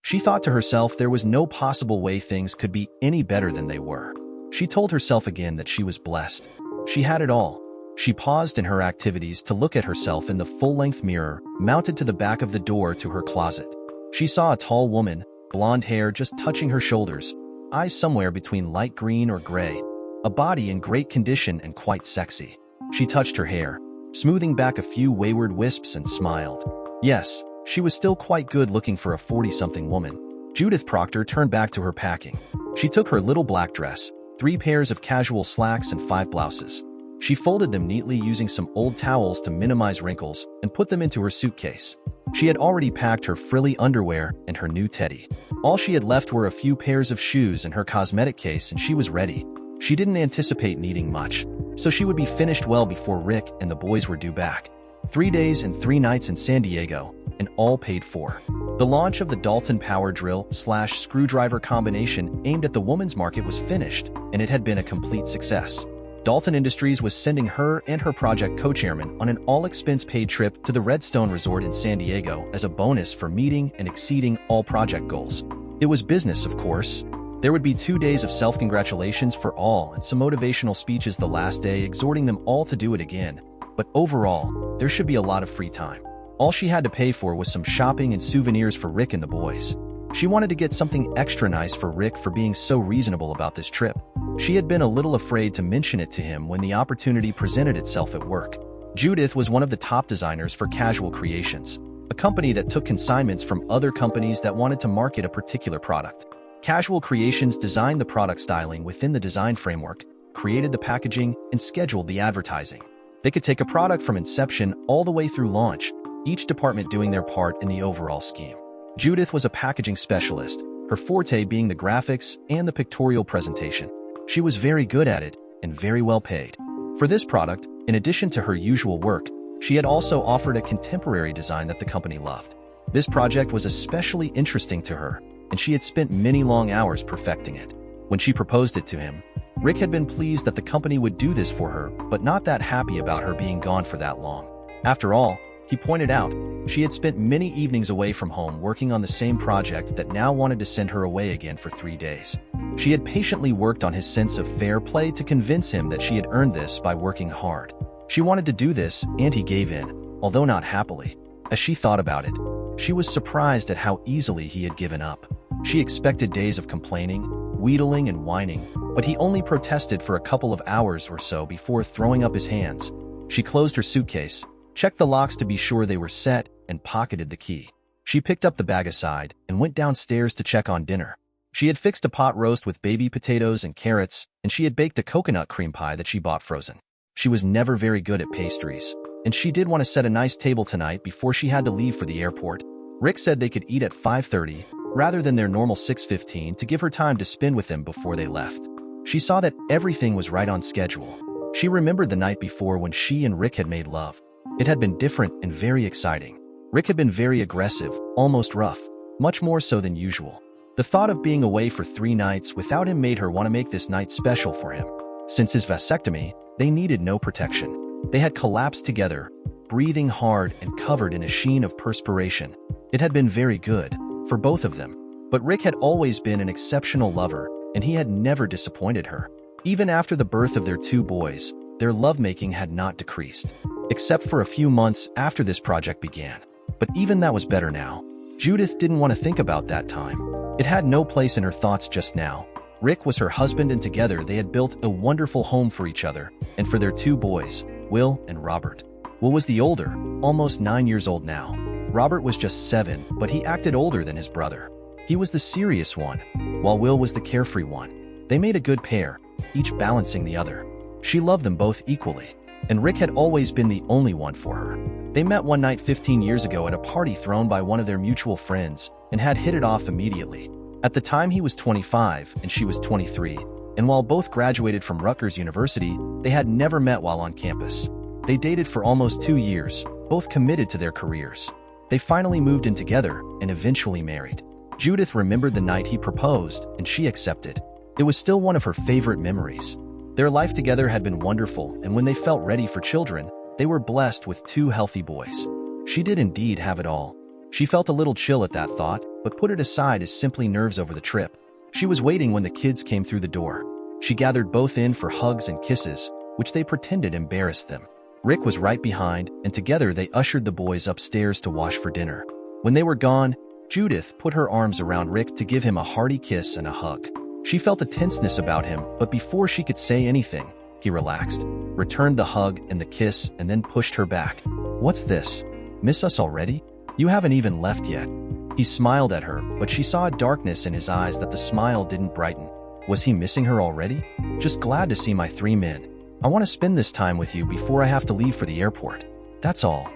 She thought to herself there was no possible way things could be any better than they were. She told herself again that she was blessed. She had it all. She paused in her activities to look at herself in the full-length mirror mounted to the back of the door to her closet. She saw a tall woman, blonde hair just touching her shoulders, eyes somewhere between light green or gray, a body in great condition and quite sexy. She touched her hair, smoothing back a few wayward wisps, and smiled. Yes, she was still quite good looking for a 40-something woman. Judith Proctor turned back to her packing. She took her little black dress, 3 pairs of casual slacks and 5 blouses. She folded them neatly using some old towels to minimize wrinkles and put them into her suitcase. She had already packed her frilly underwear and her new teddy. All she had left were a few pairs of shoes and her cosmetic case, and she was ready. She didn't anticipate needing much, so she would be finished well before Rick and the boys were due back. 3 days and 3 nights in San Diego, and all paid for. The launch of the Dalton power drill/screwdriver combination aimed at the woman's market was finished, and it had been a complete success. Dalton Industries was sending her and her project co-chairman on an all-expense-paid trip to the Redstone Resort in San Diego as a bonus for meeting and exceeding all project goals. It was business, of course. There would be 2 days of self-congratulations for all and some motivational speeches the last day exhorting them all to do it again. But overall, there should be a lot of free time. All she had to pay for was some shopping and souvenirs for Rick and the boys. She wanted to get something extra nice for Rick for being so reasonable about this trip. She had been a little afraid to mention it to him when the opportunity presented itself at work. Judith was one of the top designers for Casual Creations, a company that took consignments from other companies that wanted to market a particular product. Casual Creations designed the product styling within the design framework, created the packaging, and scheduled the advertising. They could take a product from inception all the way through launch, each department doing their part in the overall scheme. Judith was a packaging specialist, her forte being the graphics and the pictorial presentation. She was very good at it and very well paid. For this product, in addition to her usual work, she had also offered a contemporary design that the company loved. This project was especially interesting to her, and she had spent many long hours perfecting it. When she proposed it to him, Rick had been pleased that the company would do this for her, but not that happy about her being gone for that long. After all, he pointed out, she had spent many evenings away from home working on the same project that now wanted to send her away again for 3 days. She had patiently worked on his sense of fair play to convince him that she had earned this by working hard. She wanted to do this, and he gave in, although not happily. As she thought about it, she was surprised at how easily he had given up. She expected days of complaining, wheedling, and whining, but he only protested for a couple of hours or so before throwing up his hands. She closed her suitcase, checked the locks to be sure they were set, and pocketed the key. She picked up the bag aside and went downstairs to check on dinner. She had fixed a pot roast with baby potatoes and carrots, and she had baked a coconut cream pie that she bought frozen. She was never very good at pastries, and she did want to set a nice table tonight before she had to leave for the airport. Rick said they could eat at 5:30 rather than their normal 6:15 to give her time to spend with them before they left. She saw that everything was right on schedule. She remembered the night before when she and Rick had made love. It had been different and very exciting. Rick had been very aggressive, almost rough, much more so than usual. The thought of being away for 3 nights without him made her want to make this night special for him. Since his vasectomy, they needed no protection. They had collapsed together, breathing hard and covered in a sheen of perspiration. It had been very good, for both of them. But Rick had always been an exceptional lover, and he had never disappointed her. Even after the birth of their 2 boys, their lovemaking had not decreased, except for a few months after this project began. But even that was better now. Judith didn't want to think about that time. It had no place in her thoughts just now. Rick was her husband, and together they had built a wonderful home for each other and for their 2 boys, Will and Robert. Will was the older, almost 9 years old now. Robert was just 7, but he acted older than his brother. He was the serious one, while Will was the carefree one. They made a good pair, each balancing the other. She loved them both equally, and Rick had always been the only one for her. They met one night 15 years ago at a party thrown by one of their mutual friends and had hit it off immediately. At the time he was 25 and she was 23, and while both graduated from Rutgers University, they had never met while on campus. They dated for almost 2 years, both committed to their careers. They finally moved in together and eventually married. Judith remembered the night he proposed, and she accepted. It was still one of her favorite memories. Their life together had been wonderful, and when they felt ready for children, they were blessed with 2 healthy boys. She did indeed have it all. She felt a little chill at that thought, but put it aside as simply nerves over the trip. She was waiting when the kids came through the door. She gathered both in for hugs and kisses, which they pretended embarrassed them. Rick was right behind, and together they ushered the boys upstairs to wash for dinner. When they were gone, Judith put her arms around Rick to give him a hearty kiss and a hug. She felt a tenseness about him, but before she could say anything, he relaxed, returned the hug and the kiss, and then pushed her back. "What's this? Miss us already? You haven't even left yet." He smiled at her, but she saw a darkness in his eyes that the smile didn't brighten. Was he missing her already? "Just glad to see my 3 men. I want to spend this time with you before I have to leave for the airport. That's all."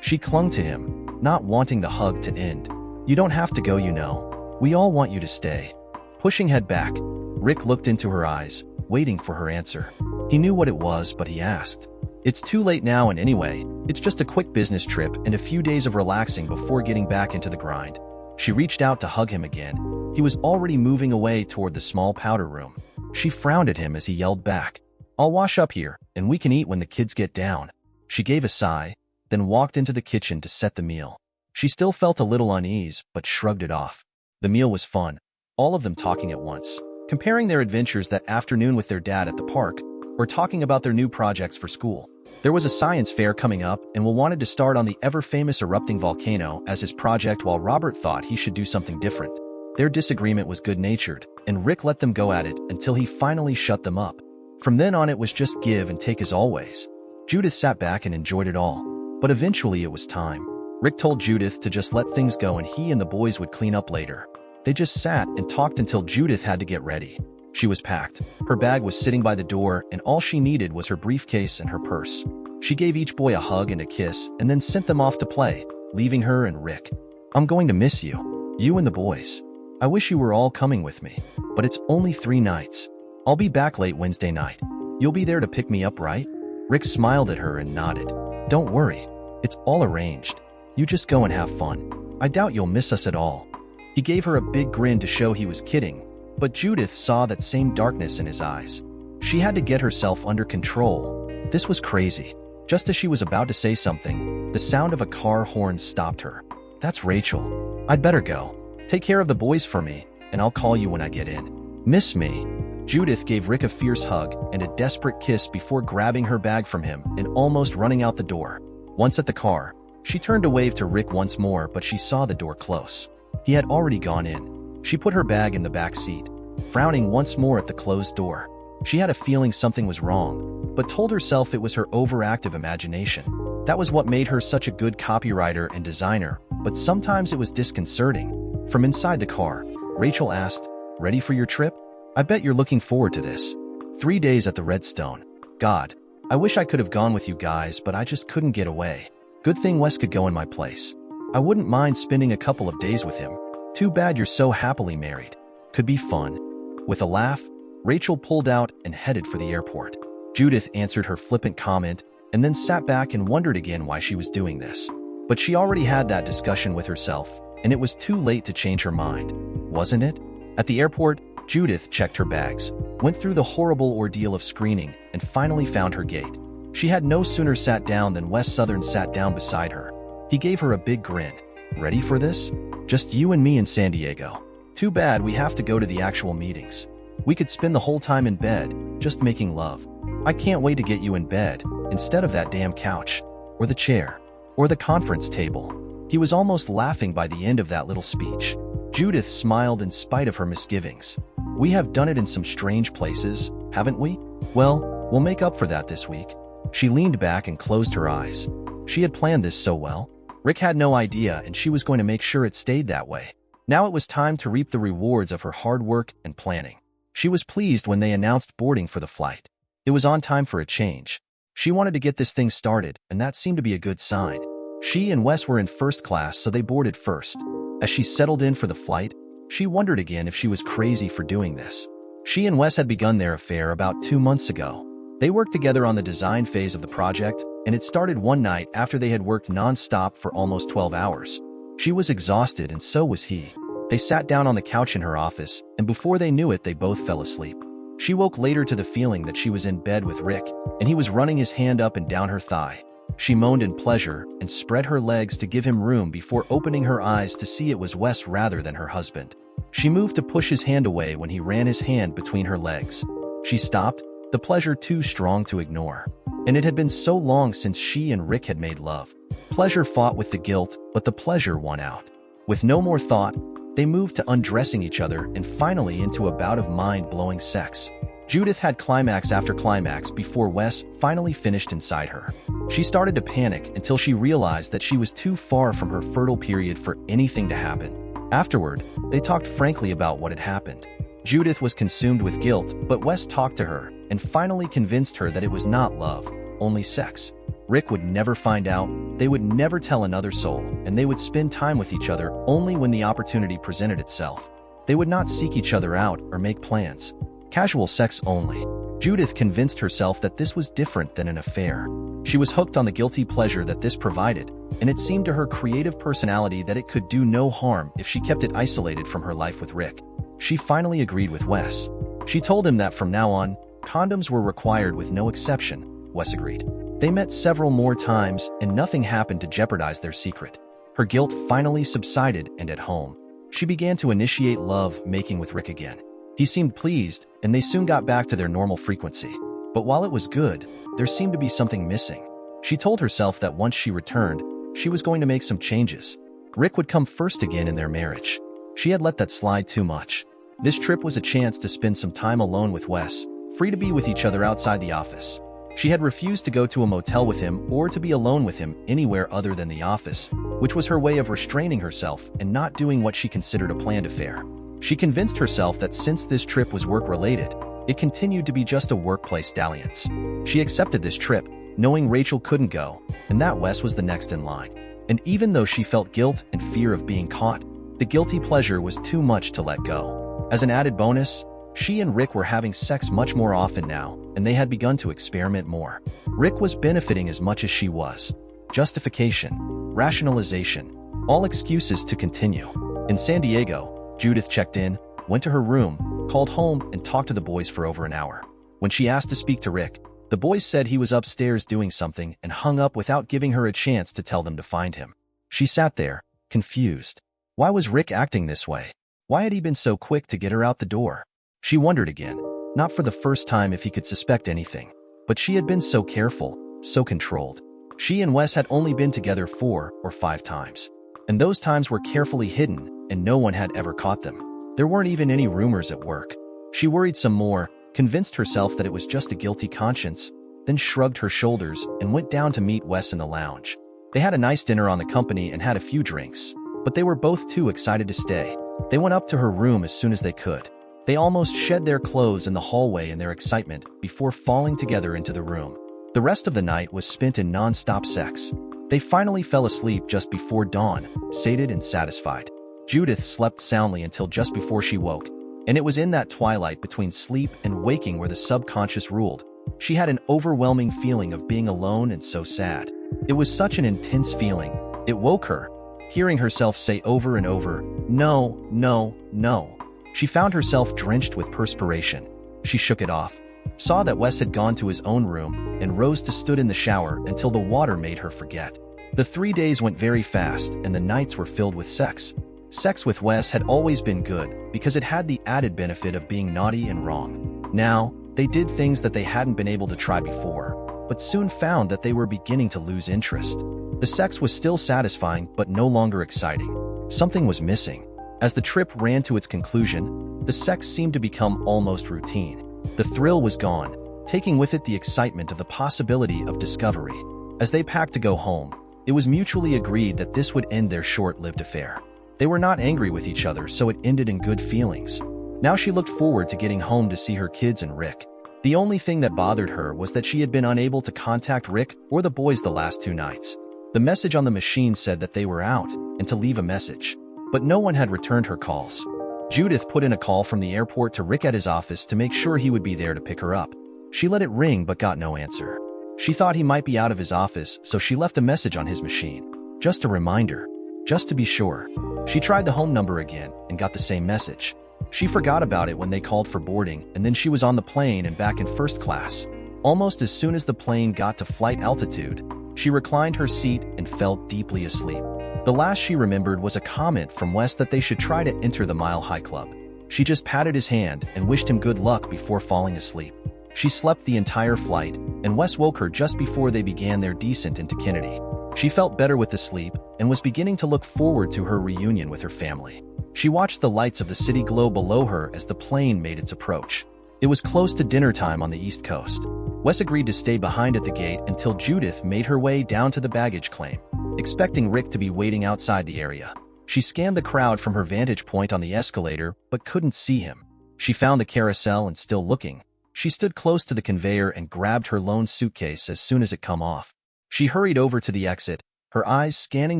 She clung to him, not wanting the hug to end. "You don't have to go, you know. We all want you to stay." Pushing head back, Rick looked into her eyes, waiting for her answer. He knew what it was, but he asked. "It's too late now, and anyway, it's just a quick business trip and a few days of relaxing before getting back into the grind." She reached out to hug him again. He was already moving away toward the small powder room. She frowned at him as he yelled back, "I'll wash up here, and we can eat when the kids get down." She gave a sigh, then walked into the kitchen to set the meal. She still felt a little unease, but shrugged it off. The meal was fun, all of them talking at once, comparing their adventures that afternoon with their dad at the park, or talking about their new projects for school. There was a science fair coming up, and Will wanted to start on the ever-famous erupting volcano as his project, while Robert thought he should do something different. Their disagreement was good-natured, and Rick let them go at it until he finally shut them up. From then on, it was just give and take as always. Judith sat back and enjoyed it all, but eventually it was time. Rick told Judith to just let things go and he and the boys would clean up later. They just sat and talked until Judith had to get ready. She was packed. Her bag was sitting by the door, and all she needed was her briefcase and her purse. She gave each boy a hug and a kiss and then sent them off to play, leaving her and Rick. "I'm going to miss you. You and the boys. I wish you were all coming with me, but it's only 3 nights. I'll be back late Wednesday night. You'll be there to pick me up, right?" Rick smiled at her and nodded. "Don't worry. It's all arranged. You just go and have fun. I doubt you'll miss us at all." He gave her a big grin to show he was kidding, but Judith saw that same darkness in his eyes. She had to get herself under control. This was crazy. Just as she was about to say something, the sound of a car horn stopped her. "That's Rachel. I'd better go. Take care of the boys for me, and I'll call you when I get in." "Miss me?" Judith gave Rick a fierce hug and a desperate kiss before grabbing her bag from him and almost running out the door. Once at the car, she turned to wave to Rick once more, but she saw the door close. He had already gone in. She put her bag in the back seat, frowning once more at the closed door. She had a feeling something was wrong, but told herself it was her overactive imagination. That was what made her such a good copywriter and designer, but sometimes it was disconcerting. From inside the car, Rachel asked, "Ready for your trip? I bet you're looking forward to this. 3 days at the Redstone. God, I wish I could have gone with you guys, but I just couldn't get away. Good thing Wes could go in my place. I wouldn't mind spending a couple of days with him. Too bad you're so happily married. Could be fun." With a laugh, Rachel pulled out and headed for the airport. Judith answered her flippant comment and then sat back and wondered again why she was doing this. But she already had that discussion with herself, and it was too late to change her mind, wasn't it? At the airport, Judith checked her bags, went through the horrible ordeal of screening, and finally found her gate. She had no sooner sat down than Wes Southern sat down beside her. He gave her a big grin. "Ready for this? Just you and me in San Diego. Too bad we have to go to the actual meetings. We could spend the whole time in bed, just making love. I can't wait to get you in bed, instead of that damn couch, or the chair, or the conference table." He was almost laughing by the end of that little speech. Judith smiled in spite of her misgivings. "We have done it in some strange places, haven't we? Well, we'll make up for that this week." She leaned back and closed her eyes. She had planned this so well. Rick had no idea, and she was going to make sure it stayed that way. Now it was time to reap the rewards of her hard work and planning. She was pleased when they announced boarding for the flight. It was on time for a change. She wanted to get this thing started, and that seemed to be a good sign. She and Wes were in first class, so they boarded first. As she settled in for the flight, she wondered again if she was crazy for doing this. She and Wes had begun their affair about 2 months ago. They worked together on the design phase of the project, and it started one night after they had worked non-stop for almost 12 hours. She was exhausted, and so was he. They sat down on the couch in her office, and before they knew it, they both fell asleep. She woke later to the feeling that she was in bed with Rick, and he was running his hand up and down her thigh. She moaned in pleasure and spread her legs to give him room before opening her eyes to see it was Wes rather than her husband. She moved to push his hand away when he ran his hand between her legs. She stopped, the pleasure too strong to ignore. And it had been so long since she and Rick had made love. Pleasure fought with the guilt, but the pleasure won out. With no more thought, they moved to undressing each other and finally into a bout of mind-blowing sex. Judith had climax after climax before Wes finally finished inside her. She started to panic until she realized that she was too far from her fertile period for anything to happen. Afterward, they talked frankly about what had happened. Judith was consumed with guilt, but Wes talked to her and finally convinced her that it was not love, only sex. Rick would never find out, they would never tell another soul, and they would spend time with each other only when the opportunity presented itself. They would not seek each other out or make plans. Casual sex only. Judith convinced herself that this was different than an affair. She was hooked on the guilty pleasure that this provided, and it seemed to her creative personality that it could do no harm if she kept it isolated from her life with Rick. She finally agreed with Wes. She told him that from now on, condoms were required with no exception. Wes agreed. They met several more times, and nothing happened to jeopardize their secret. Her guilt finally subsided, and at home, she began to initiate love-making with Rick again. He seemed pleased, and they soon got back to their normal frequency. But while it was good, there seemed to be something missing. She told herself that once she returned, she was going to make some changes. Rick would come first again in their marriage. She had let that slide too much. This trip was a chance to spend some time alone with Wes, free to be with each other outside the office. She had refused to go to a motel with him or to be alone with him anywhere other than the office, which was her way of restraining herself and not doing what she considered a planned affair. She convinced herself that since this trip was work-related, it continued to be just a workplace dalliance. She accepted this trip, knowing Rachel couldn't go, and that Wes was the next in line. And even though she felt guilt and fear of being caught, the guilty pleasure was too much to let go. As an added bonus, she and Rick were having sex much more often now, and they had begun to experiment more. Rick was benefiting as much as she was. Justification, rationalization, all excuses to continue. In San Diego, Judith checked in, went to her room, called home, and talked to the boys for over an hour. When she asked to speak to Rick, the boys said he was upstairs doing something and hung up without giving her a chance to tell them to find him. She sat there, confused. Why was Rick acting this way? Why had he been so quick to get her out the door? She wondered again, not for the first time if he could suspect anything. But she had been so careful, so controlled. She and Wes had only been together 4 or 5 times. And those times were carefully hidden, and no one had ever caught them. There weren't even any rumors at work. She worried some more, convinced herself that it was just a guilty conscience, then shrugged her shoulders and went down to meet Wes in the lounge. They had a nice dinner on the company and had a few drinks, but they were both too excited to stay. They went up to her room as soon as they could. They almost shed their clothes in the hallway in their excitement before falling together into the room. The rest of the night was spent in non-stop sex. They finally fell asleep just before dawn, sated and satisfied. Judith slept soundly until just before she woke, and it was in that twilight between sleep and waking where the subconscious ruled. She had an overwhelming feeling of being alone and so sad. It was such an intense feeling. It woke her, hearing herself say over and over, "No, no, no." She found herself drenched with perspiration. She shook it off, saw that Wes had gone to his own room, and rose to stood in the shower until the water made her forget. The 3 days went very fast, and the nights were filled with sex. Sex with Wes had always been good because it had the added benefit of being naughty and wrong. Now, they did things that they hadn't been able to try before, but soon found that they were beginning to lose interest. The sex was still satisfying, but no longer exciting. Something was missing. As the trip ran to its conclusion, the sex seemed to become almost routine. The thrill was gone, taking with it the excitement of the possibility of discovery. As they packed to go home, it was mutually agreed that this would end their short-lived affair. They were not angry with each other, so it ended in good feelings. Now she looked forward to getting home to see her kids and Rick. The only thing that bothered her was that she had been unable to contact Rick or the boys the last 2 nights. The message on the machine said that they were out and to leave a message, but no one had returned her calls. Judith put in a call from the airport to Rick at his office to make sure he would be there to pick her up. She let it ring but got no answer. She thought he might be out of his office, so she left a message on his machine. Just a reminder, just to be sure. She tried the home number again and got the same message. She forgot about it when they called for boarding, and then she was on the plane and back in first class. Almost as soon as the plane got to flight altitude, She reclined her seat and fell deeply asleep. The last she remembered was a comment from Wes that they should try to enter the Mile High Club. She just patted his hand and wished him good luck before falling asleep. She slept the entire flight, and Wes woke her just before they began their descent into Kennedy. She felt better with the sleep and was beginning to look forward to her reunion with her family. She watched the lights of the city glow below her as the plane made its approach. It was close to dinner time on the East Coast. Wes agreed to stay behind at the gate until Judith made her way down to the baggage claim, expecting Rick to be waiting outside the area. She scanned the crowd from her vantage point on the escalator, but couldn't see him. She found the carousel and, still looking, she stood close to the conveyor and grabbed her lone suitcase as soon as it come off. She hurried over to the exit, her eyes scanning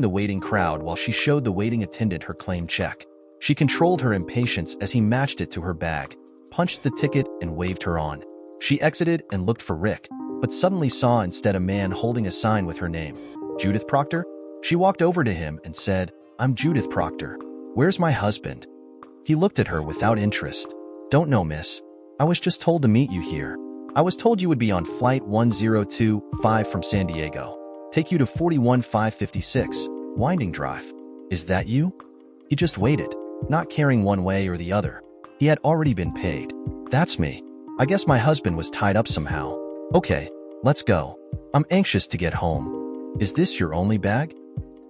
the waiting crowd while she showed the waiting attendant her claim check. She controlled her impatience as he matched it to her bag, punched the ticket, and waved her on. She exited and looked for Rick, but suddenly saw instead a man holding a sign with her name. Judith Proctor? She walked over to him and said, "I'm Judith Proctor. Where's my husband?" He looked at her without interest. "Don't know, miss. I was just told to meet you here. I was told you would be on flight 1025 from San Diego. Take you to 41556, Winding Drive. Is that you?" He just waited, not caring one way or the other. He had already been paid. "That's me. I guess my husband was tied up somehow. Okay, let's go. I'm anxious to get home. Is this your only bag?"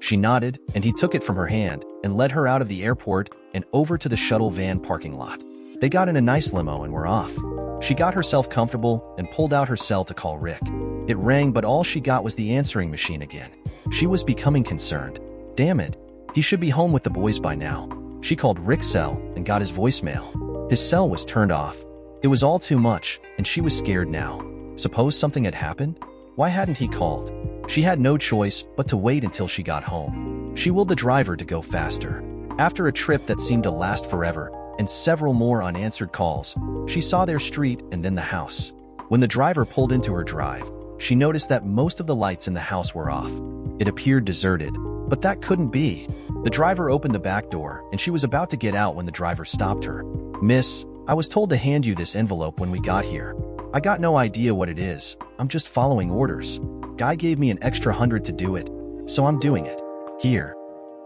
She nodded, and he took it from her hand and led her out of the airport and over to the shuttle van parking lot. They got in a nice limo and were off. She got herself comfortable and pulled out her cell to call Rick. It rang, but all she got was the answering machine again. She was becoming concerned. Damn it, he should be home with the boys by now. She called Rick's cell and got his voicemail. His cell was turned off. It was all too much, and she was scared now. Suppose something had happened? Why hadn't he called? She had no choice but to wait until she got home. She willed the driver to go faster. After a trip that seemed to last forever, and several more unanswered calls, she saw their street and then the house. When the driver pulled into her drive, she noticed that most of the lights in the house were off. It appeared deserted, but that couldn't be. The driver opened the back door, and she was about to get out when the driver stopped her. "Miss, I was told to hand you this envelope when we got here. I got no idea what it is. I'm just following orders. Guy gave me an extra 100 to do it, so I'm doing it. Here."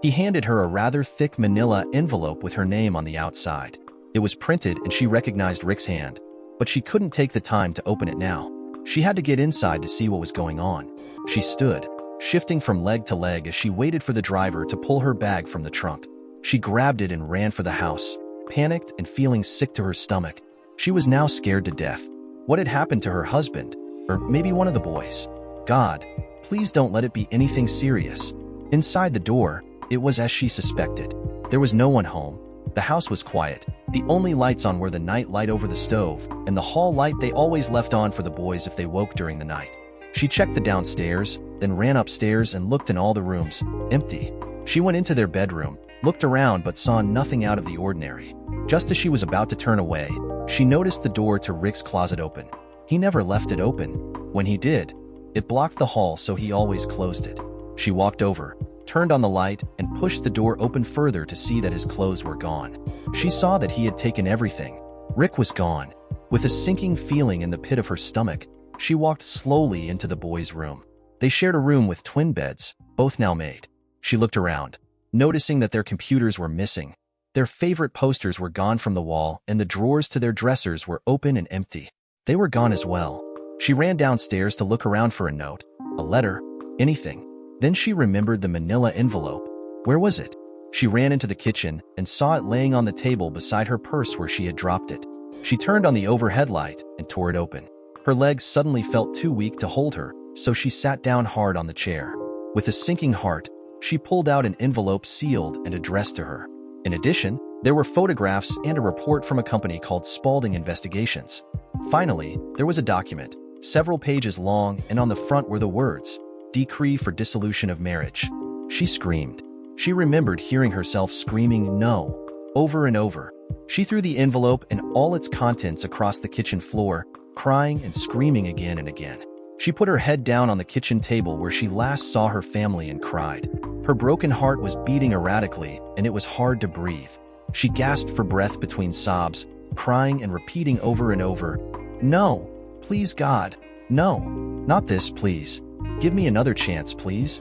He handed her a rather thick manila envelope with her name on the outside. It was printed and she recognized Rick's hand, but she couldn't take the time to open it now. She had to get inside to see what was going on. She stood, shifting from leg to leg as she waited for the driver to pull her bag from the trunk. She grabbed it and ran for the house, panicked and feeling sick to her stomach. She was now scared to death. What had happened to her husband? Or maybe one of the boys? God, please don't let it be anything serious. Inside the door, it was as she suspected. There was no one home. The house was quiet. The only lights on were the night light over the stove and the hall light they always left on for the boys if they woke during the night. She checked the downstairs, then ran upstairs and looked in all the rooms. Empty. She went into their bedroom, looked around but saw nothing out of the ordinary. Just as she was about to turn away, she noticed the door to Rick's closet open. He never left it open. When he did, it blocked the hall, so he always closed it. She walked over, turned on the light, and pushed the door open further to see that his clothes were gone. She saw that he had taken everything. Rick was gone. With a sinking feeling in the pit of her stomach, she walked slowly into the boys' room. They shared a room with twin beds, both now made. She looked around, noticing that their computers were missing. Their favorite posters were gone from the wall, and the drawers to their dressers were open and empty. They were gone as well. She ran downstairs to look around for a note, a letter, anything. Then she remembered the manila envelope. Where was it? She ran into the kitchen and saw it laying on the table beside her purse where she had dropped it. She turned on the overhead light and tore it open. Her legs suddenly felt too weak to hold her, so she sat down hard on the chair. With a sinking heart, she pulled out an envelope sealed and addressed to her. In addition, there were photographs and a report from a company called Spaulding Investigations. Finally, there was a document, several pages long, and on the front were the words, "Decree for dissolution of marriage." She screamed. She remembered hearing herself screaming "no" over and over. She threw the envelope and all its contents across the kitchen floor, crying and screaming again and again. She put her head down on the kitchen table where she last saw her family and cried. Her broken heart was beating erratically, and it was hard to breathe. She gasped for breath between sobs, crying and repeating over and over, "No, please God, no, not this, please. Give me another chance, please."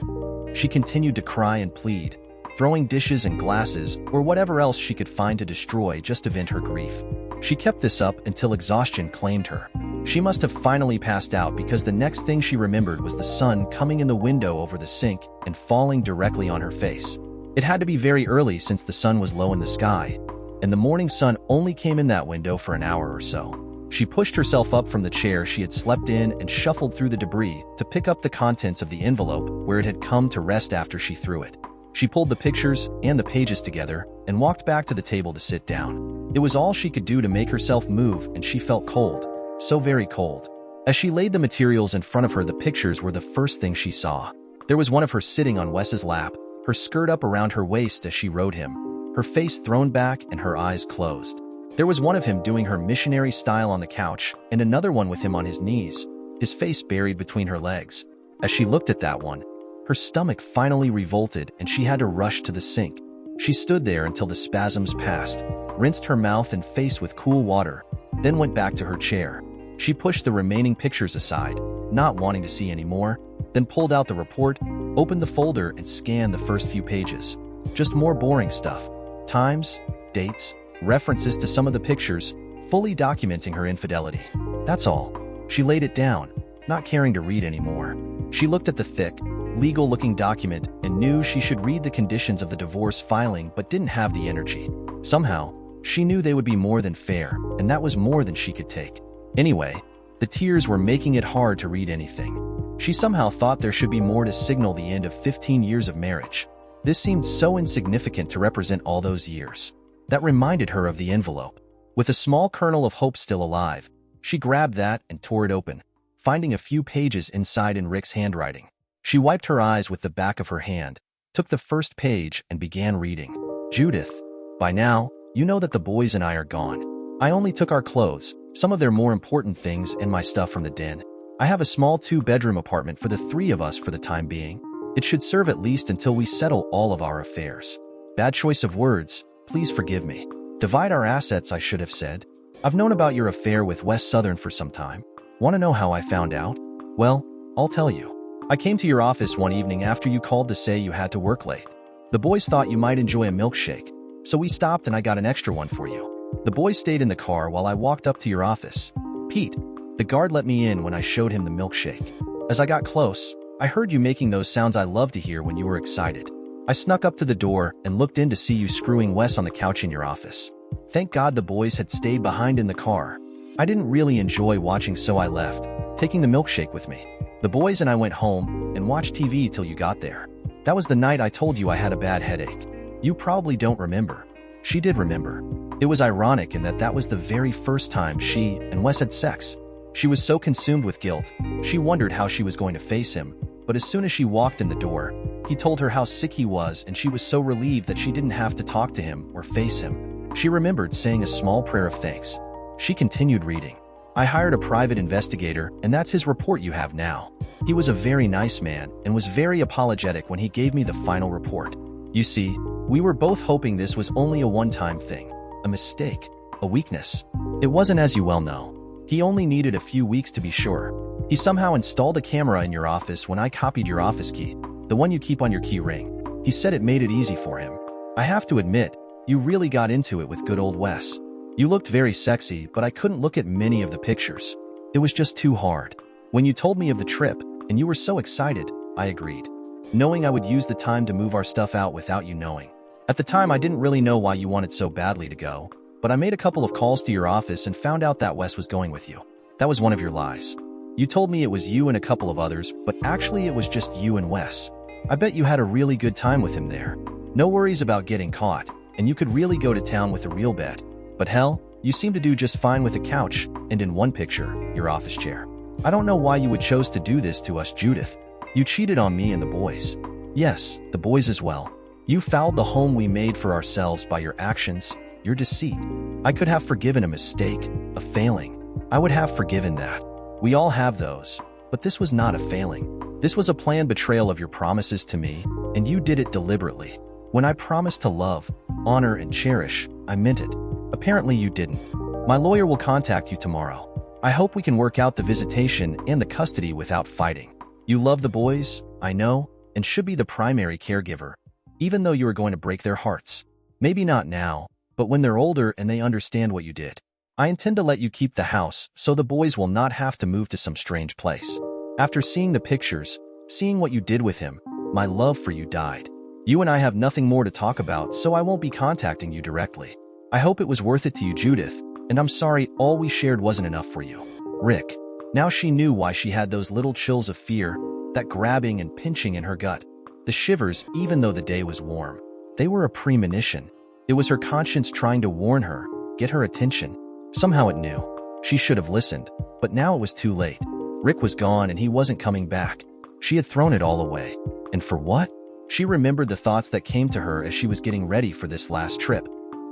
She continued to cry and plead, throwing dishes and glasses or whatever else she could find to destroy just to vent her grief. She kept this up until exhaustion claimed her. She must have finally passed out because the next thing she remembered was the sun coming in the window over the sink and falling directly on her face. It had to be very early since the sun was low in the sky, and the morning sun only came in that window for an hour or so. She pushed herself up from the chair she had slept in and shuffled through the debris to pick up the contents of the envelope where it had come to rest after she threw it. She pulled the pictures and the pages together and walked back to the table to sit down. It was all she could do to make herself move, and she felt cold, so very cold. As she laid the materials in front of her, the pictures were the first thing she saw. There was one of her sitting on Wes's lap, her skirt up around her waist as she rode him, her face thrown back and her eyes closed. There was one of him doing her missionary style on the couch, and another one with him on his knees, his face buried between her legs. As she looked at that one, her stomach finally revolted and she had to rush to the sink. She stood there until the spasms passed, rinsed her mouth and face with cool water, then went back to her chair. She pushed the remaining pictures aside, not wanting to see any more, then pulled out the report, opened the folder and scanned the first few pages. Just more boring stuff. Times, dates, references to some of the pictures, fully documenting her infidelity. That's all. She laid it down, not caring to read anymore. She looked at the thick, legal-looking document and knew she should read the conditions of the divorce filing but didn't have the energy. Somehow, she knew they would be more than fair, and that was more than she could take. Anyway, the tears were making it hard to read anything. She somehow thought there should be more to signal the end of 15 years of marriage. This seemed so insignificant to represent all those years. That reminded her of the envelope. With a small kernel of hope still alive, she grabbed that and tore it open, finding a few pages inside in Rick's handwriting. She wiped her eyes with the back of her hand, took the first page and began reading. "Judith, by now, you know that the boys and I are gone. I only took our clothes, some of their more important things, and my stuff from the den. I have a small 2-bedroom apartment for the 3 of us for the time being. It should serve at least until we settle all of our affairs. Bad choice of words. Please forgive me. Divide our assets, I should have said. I've known about your affair with Wes Southern for some time. Want to know how I found out? Well, I'll tell you. I came to your office one evening after you called to say you had to work late. The boys thought you might enjoy a milkshake, so we stopped and I got an extra one for you. The boys stayed in the car while I walked up to your office. Pete, the guard, let me in when I showed him the milkshake. As I got close, I heard you making those sounds I love to hear when you were excited. I snuck up to the door and looked in to see you screwing Wes on the couch in your office. Thank God the boys had stayed behind in the car. I didn't really enjoy watching, so I left, taking the milkshake with me. The boys and I went home and watched TV till you got there. That was the night I told you I had a bad headache. You probably don't remember." She did remember. It was ironic in that that was the very first time she and Wes had sex. She was so consumed with guilt, she wondered how she was going to face him, but as soon as she walked in the door, he told her how sick he was and she was so relieved that she didn't have to talk to him or face him. She remembered saying a small prayer of thanks. She continued reading. "I hired a private investigator, and that's his report you have now. He was a very nice man and was very apologetic when he gave me the final report. You see, we were both hoping this was only a one-time thing, a mistake, a weakness. It wasn't, as you well know. He only needed a few weeks to be sure. He somehow installed a camera in your office when I copied your office key, the one you keep on your key ring. He said it made it easy for him. I have to admit, you really got into it with good old Wes. You looked very sexy, but I couldn't look at many of the pictures. It was just too hard. When you told me of the trip, and you were so excited, I agreed, knowing I would use the time to move our stuff out without you knowing. At the time, I didn't really know why you wanted so badly to go, but I made a couple of calls to your office and found out that Wes was going with you. That was one of your lies. You told me it was you and a couple of others, but actually it was just you and Wes. I bet you had a really good time with him there. No worries about getting caught, and you could really go to town with a real bed. But hell, you seem to do just fine with a couch, and in one picture, your office chair. I don't know why you would chose to do this to us, Judith. You cheated on me and the boys. Yes, the boys as well. You fouled the home we made for ourselves by your actions, your deceit. I could have forgiven a mistake, a failing. I would have forgiven that. We all have those. But this was not a failing. This was a planned betrayal of your promises to me, and you did it deliberately. When I promised to love, honor, and cherish, I meant it. Apparently you didn't. My lawyer will contact you tomorrow. I hope we can work out the visitation and the custody without fighting. You love the boys, I know, and should be the primary caregiver, even though you are going to break their hearts. Maybe not now, but when they're older and they understand what you did. I intend to let you keep the house so the boys will not have to move to some strange place. After seeing the pictures, seeing what you did with him, my love for you died. You and I have nothing more to talk about, so I won't be contacting you directly. I hope it was worth it to you, Judith, and I'm sorry all we shared wasn't enough for you. Rick. Now she knew why she had those little chills of fear, that grabbing and pinching in her gut. The shivers, even though the day was warm. They were a premonition. It was her conscience trying to warn her, get her attention. Somehow it knew. She should have listened, but now it was too late. Rick was gone and he wasn't coming back. She had thrown it all away. And for what? She remembered the thoughts that came to her as she was getting ready for this last trip.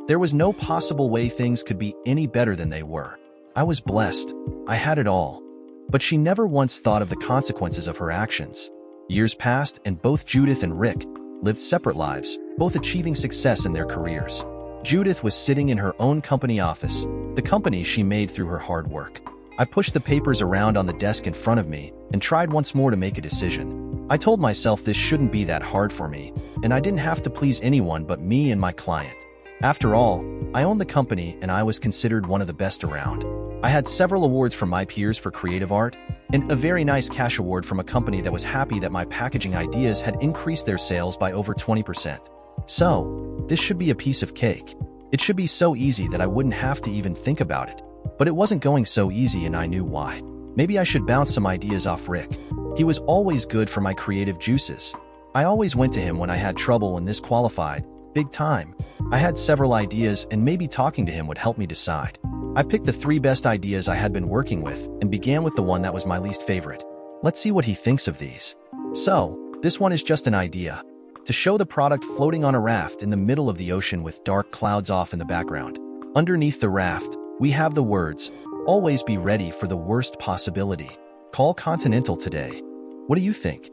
There was no possible way things could be any better than they were. I was blessed. I had it all. But she never once thought of the consequences of her actions. Years passed and both Judith and Rick lived separate lives, both achieving success in their careers. Judith was sitting in her own company office, the company she made through her hard work. I pushed the papers around on the desk in front of me and tried once more to make a decision. I told myself this shouldn't be that hard for me, and I didn't have to please anyone but me and my client. After all, I owned the company and I was considered one of the best around. I had several awards from my peers for creative art, and a very nice cash award from a company that was happy that my packaging ideas had increased their sales by over 20%. So, this should be a piece of cake. It should be so easy that I wouldn't have to even think about it. But it wasn't going so easy and I knew why. Maybe I should bounce some ideas off Rick. He was always good for my creative juices. I always went to him when I had trouble and this qualified, big time. I had several ideas and maybe talking to him would help me decide. I picked the 3 best ideas I had been working with and began with the one that was my least favorite. Let's see what he thinks of these. So, this one is just an idea. To show the product floating on a raft in the middle of the ocean with dark clouds off in the background. Underneath the raft, we have the words, "Always be ready for the worst possibility. Call Continental today." What do you think?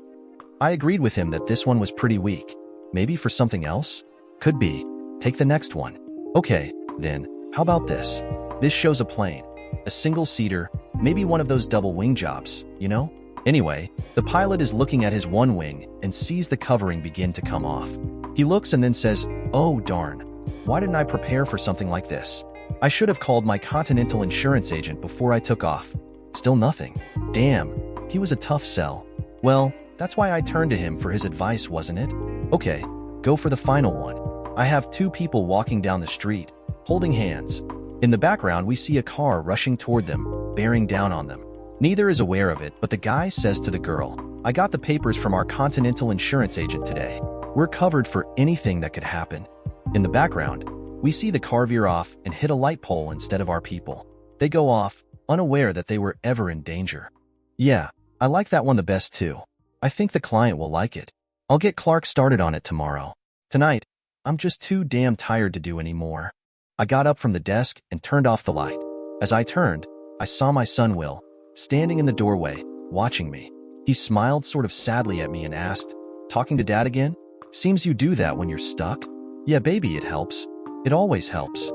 I agreed with him that this one was pretty weak. Maybe for something else? Could be. Take the next one. Okay, then, how about this? This shows a plane. A single-seater, maybe one of those double-wing jobs, you know? Anyway, the pilot is looking at his one wing and sees the covering begin to come off. He looks and then says, "Oh darn, why didn't I prepare for something like this? I should have called my Continental insurance agent before I took off." Still nothing. Damn, he was a tough sell. Well, that's why I turned to him for his advice, wasn't it? Okay, go for the final one. I have 2 people walking down the street, holding hands. In the background, we see a car rushing toward them, bearing down on them. Neither is aware of it, but the guy says to the girl, "I got the papers from our Continental insurance agent today. We're covered for anything that could happen." In the background, we see the car veer off and hit a light pole instead of our people. They go off, unaware that they were ever in danger. Yeah, I like that one the best too. I think the client will like it. I'll get Clark started on it tomorrow. Tonight, I'm just too damn tired to do any more. I got up from the desk and turned off the light. As I turned, I saw my son Will, standing in the doorway, watching me. He smiled sort of sadly at me and asked, "Talking to Dad again? Seems you do that when you're stuck." "Yeah, baby, it helps. It always helps."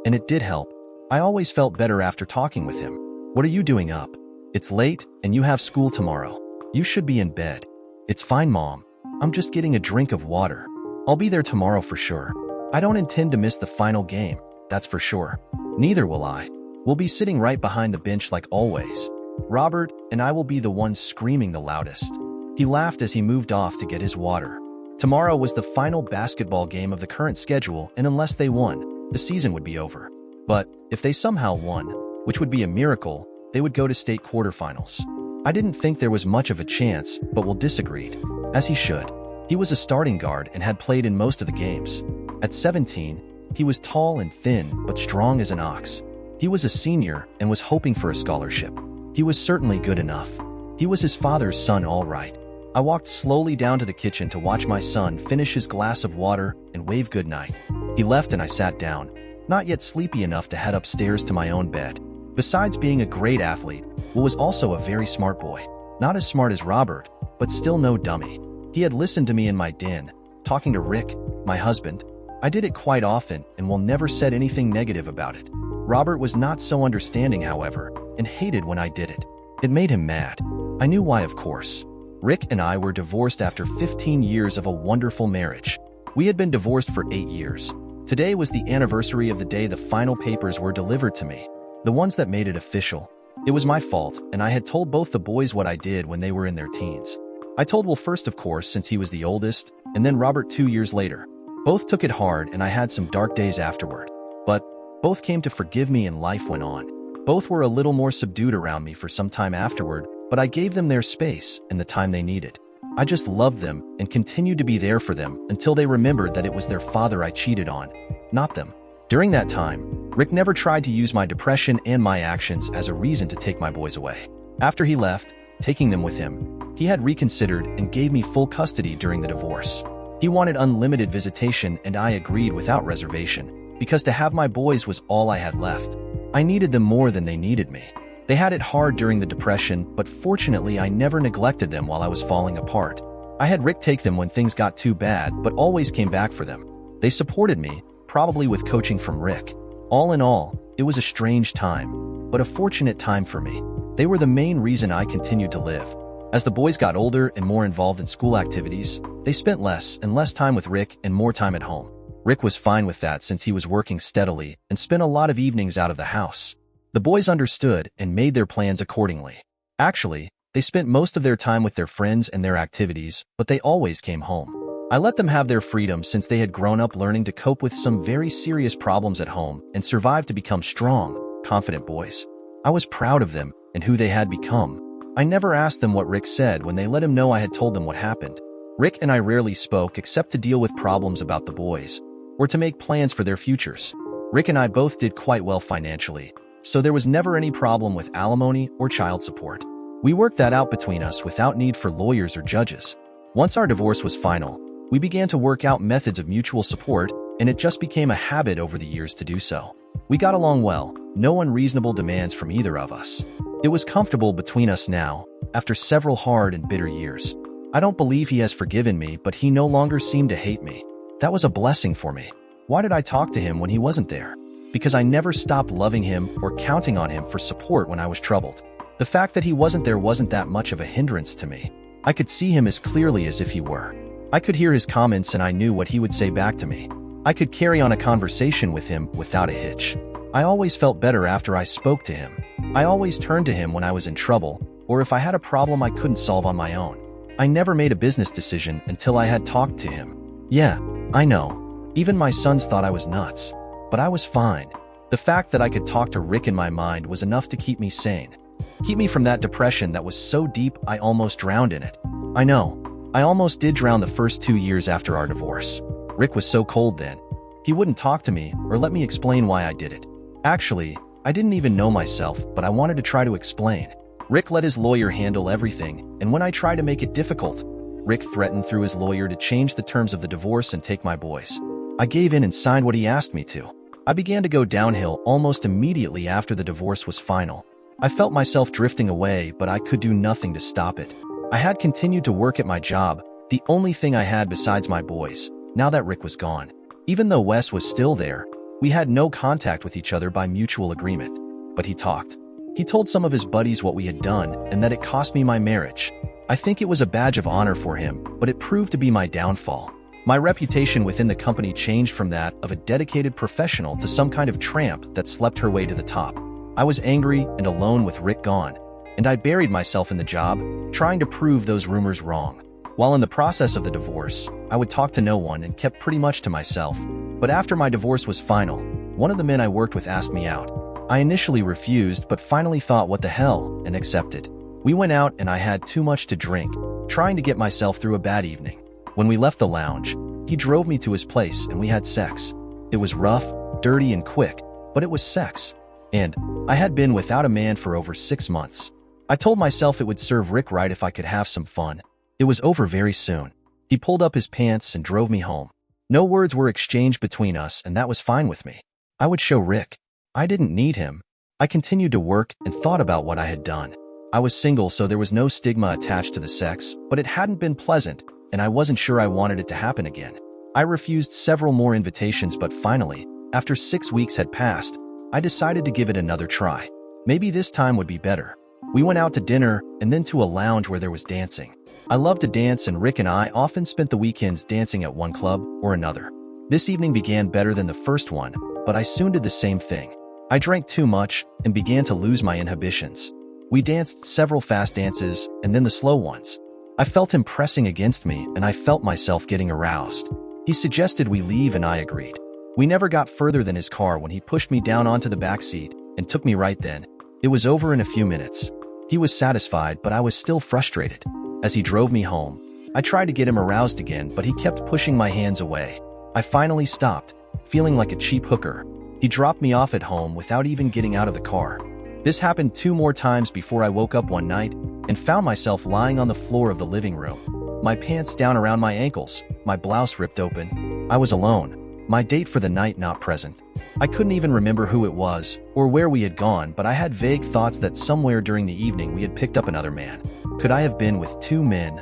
And it did help. I always felt better after talking with him. "What are you doing up? It's late and you have school tomorrow. You should be in bed." "It's fine, Mom. I'm just getting a drink of water. I'll be there tomorrow for sure. I don't intend to miss the final game, that's for sure." "Neither will I. We'll be sitting right behind the bench like always. Robert and I will be the ones screaming the loudest." He laughed as he moved off to get his water. Tomorrow was the final basketball game of the current schedule, and unless they won, the season would be over. But if they somehow won, which would be a miracle, they would go to state quarterfinals. I didn't think there was much of a chance, but Will disagreed. As he should. He was a starting guard and had played in most of the games. At 17, he was tall and thin, but strong as an ox. He was a senior and was hoping for a scholarship. He was certainly good enough. He was his father's son, all right. I walked slowly down to the kitchen to watch my son finish his glass of water and wave goodnight. He left and I sat down, not yet sleepy enough to head upstairs to my own bed. Besides being a great athlete, Will was also a very smart boy. Not as smart as Robert, but still no dummy. He had listened to me in my den, talking to Rick, my husband. I did it quite often and Will never said anything negative about it. Robert was not so understanding, however, and hated when I did it. It made him mad. I knew why, of course. Rick and I were divorced after 15 years of a wonderful marriage. We had been divorced for 8 years. Today was the anniversary of the day the final papers were delivered to me, the ones that made it official. It was my fault, and I had told both the boys what I did when they were in their teens. I told Will first, of course, since he was the oldest, and then Robert 2 years later. Both took it hard, and I had some dark days afterward. But both came to forgive me, and life went on. Both were a little more subdued around me for some time afterward, but I gave them their space and the time they needed. I just loved them and continued to be there for them until they remembered that it was their father I cheated on, not them. During that time, Rick never tried to use my depression and my actions as a reason to take my boys away. After he left, taking them with him, he had reconsidered and gave me full custody during the divorce. He wanted unlimited visitation, and I agreed without reservation, because to have my boys was all I had left. I needed them more than they needed me. They had it hard during the depression, but fortunately I never neglected them while I was falling apart. I had Rick take them when things got too bad, but always came back for them. They supported me, probably with coaching from Rick. All in all, it was a strange time, but a fortunate time for me. They were the main reason I continued to live. As the boys got older and more involved in school activities, they spent less and less time with Rick and more time at home. Rick was fine with that since he was working steadily and spent a lot of evenings out of the house. The boys understood and made their plans accordingly. Actually, they spent most of their time with their friends and their activities, but they always came home. I let them have their freedom since they had grown up learning to cope with some very serious problems at home and survived to become strong, confident boys. I was proud of them and who they had become. I never asked them what Rick said when they let him know I had told them what happened. Rick and I rarely spoke except to deal with problems about the boys, or to make plans for their futures. Rick and I both did quite well financially, so there was never any problem with alimony or child support. We worked that out between us without need for lawyers or judges. Once our divorce was final, we began to work out methods of mutual support, and it just became a habit over the years to do so. We got along well, no unreasonable demands from either of us. It was comfortable between us now, after several hard and bitter years. I don't believe he has forgiven me, but he no longer seemed to hate me. That was a blessing for me. Why did I talk to him when he wasn't there? Because I never stopped loving him or counting on him for support when I was troubled. The fact that he wasn't there wasn't that much of a hindrance to me. I could see him as clearly as if he were. I could hear his comments and I knew what he would say back to me. I could carry on a conversation with him without a hitch. I always felt better after I spoke to him. I always turned to him when I was in trouble, or if I had a problem I couldn't solve on my own. I never made a business decision until I had talked to him. Yeah, I know. Even my sons thought I was nuts. But I was fine. The fact that I could talk to Rick in my mind was enough to keep me sane. Keep me from that depression that was so deep I almost drowned in it. I know. I almost did drown the first 2 years after our divorce. Rick was so cold then. He wouldn't talk to me or let me explain why I did it. Actually, I didn't even know myself, but I wanted to try to explain. Rick let his lawyer handle everything, and when I tried to make it difficult, Rick threatened through his lawyer to change the terms of the divorce and take my boys. I gave in and signed what he asked me to. I began to go downhill almost immediately after the divorce was final. I felt myself drifting away, but I could do nothing to stop it. I had continued to work at my job, the only thing I had besides my boys, now that Rick was gone. Even though Wes was still there, we had no contact with each other by mutual agreement. But he talked. He told some of his buddies what we had done and that it cost me my marriage. I think it was a badge of honor for him, but it proved to be my downfall. My reputation within the company changed from that of a dedicated professional to some kind of tramp that slept her way to the top. I was angry and alone with Rick gone, and I buried myself in the job, trying to prove those rumors wrong. While in the process of the divorce, I would talk to no one and kept pretty much to myself. But after my divorce was final, one of the men I worked with asked me out. I initially refused, but finally thought what the hell, and accepted. We went out and I had too much to drink, trying to get myself through a bad evening. When we left the lounge, he drove me to his place and we had sex. It was rough, dirty, and quick, but it was sex. And I had been without a man for over 6 months. I told myself it would serve Rick right if I could have some fun. It was over very soon. He pulled up his pants and drove me home. No words were exchanged between us, and that was fine with me. I would show Rick. I didn't need him. I continued to work and thought about what I had done. I was single, so there was no stigma attached to the sex, but it hadn't been pleasant, and I wasn't sure I wanted it to happen again. I refused several more invitations, but finally, after 6 weeks had passed, I decided to give it another try. Maybe this time would be better. We went out to dinner and then to a lounge where there was dancing. I love to dance, and Rick and I often spent the weekends dancing at one club or another. This evening began better than the first one, but I soon did the same thing. I drank too much and began to lose my inhibitions. We danced several fast dances and then the slow ones. I felt him pressing against me, and I felt myself getting aroused. He suggested we leave, and I agreed. We never got further than his car when he pushed me down onto the back seat and took me right then. It was over in a few minutes. He was satisfied, but I was still frustrated. As he drove me home, I tried to get him aroused again, but he kept pushing my hands away. I finally stopped, feeling like a cheap hooker. He dropped me off at home without even getting out of the car. This happened 2 more times before I woke up one night and found myself lying on the floor of the living room. My pants down around my ankles, my blouse ripped open. I was alone, my date for the night not present. I couldn't even remember who it was or where we had gone, but I had vague thoughts that somewhere during the evening we had picked up another man. Could I have been with 2 men?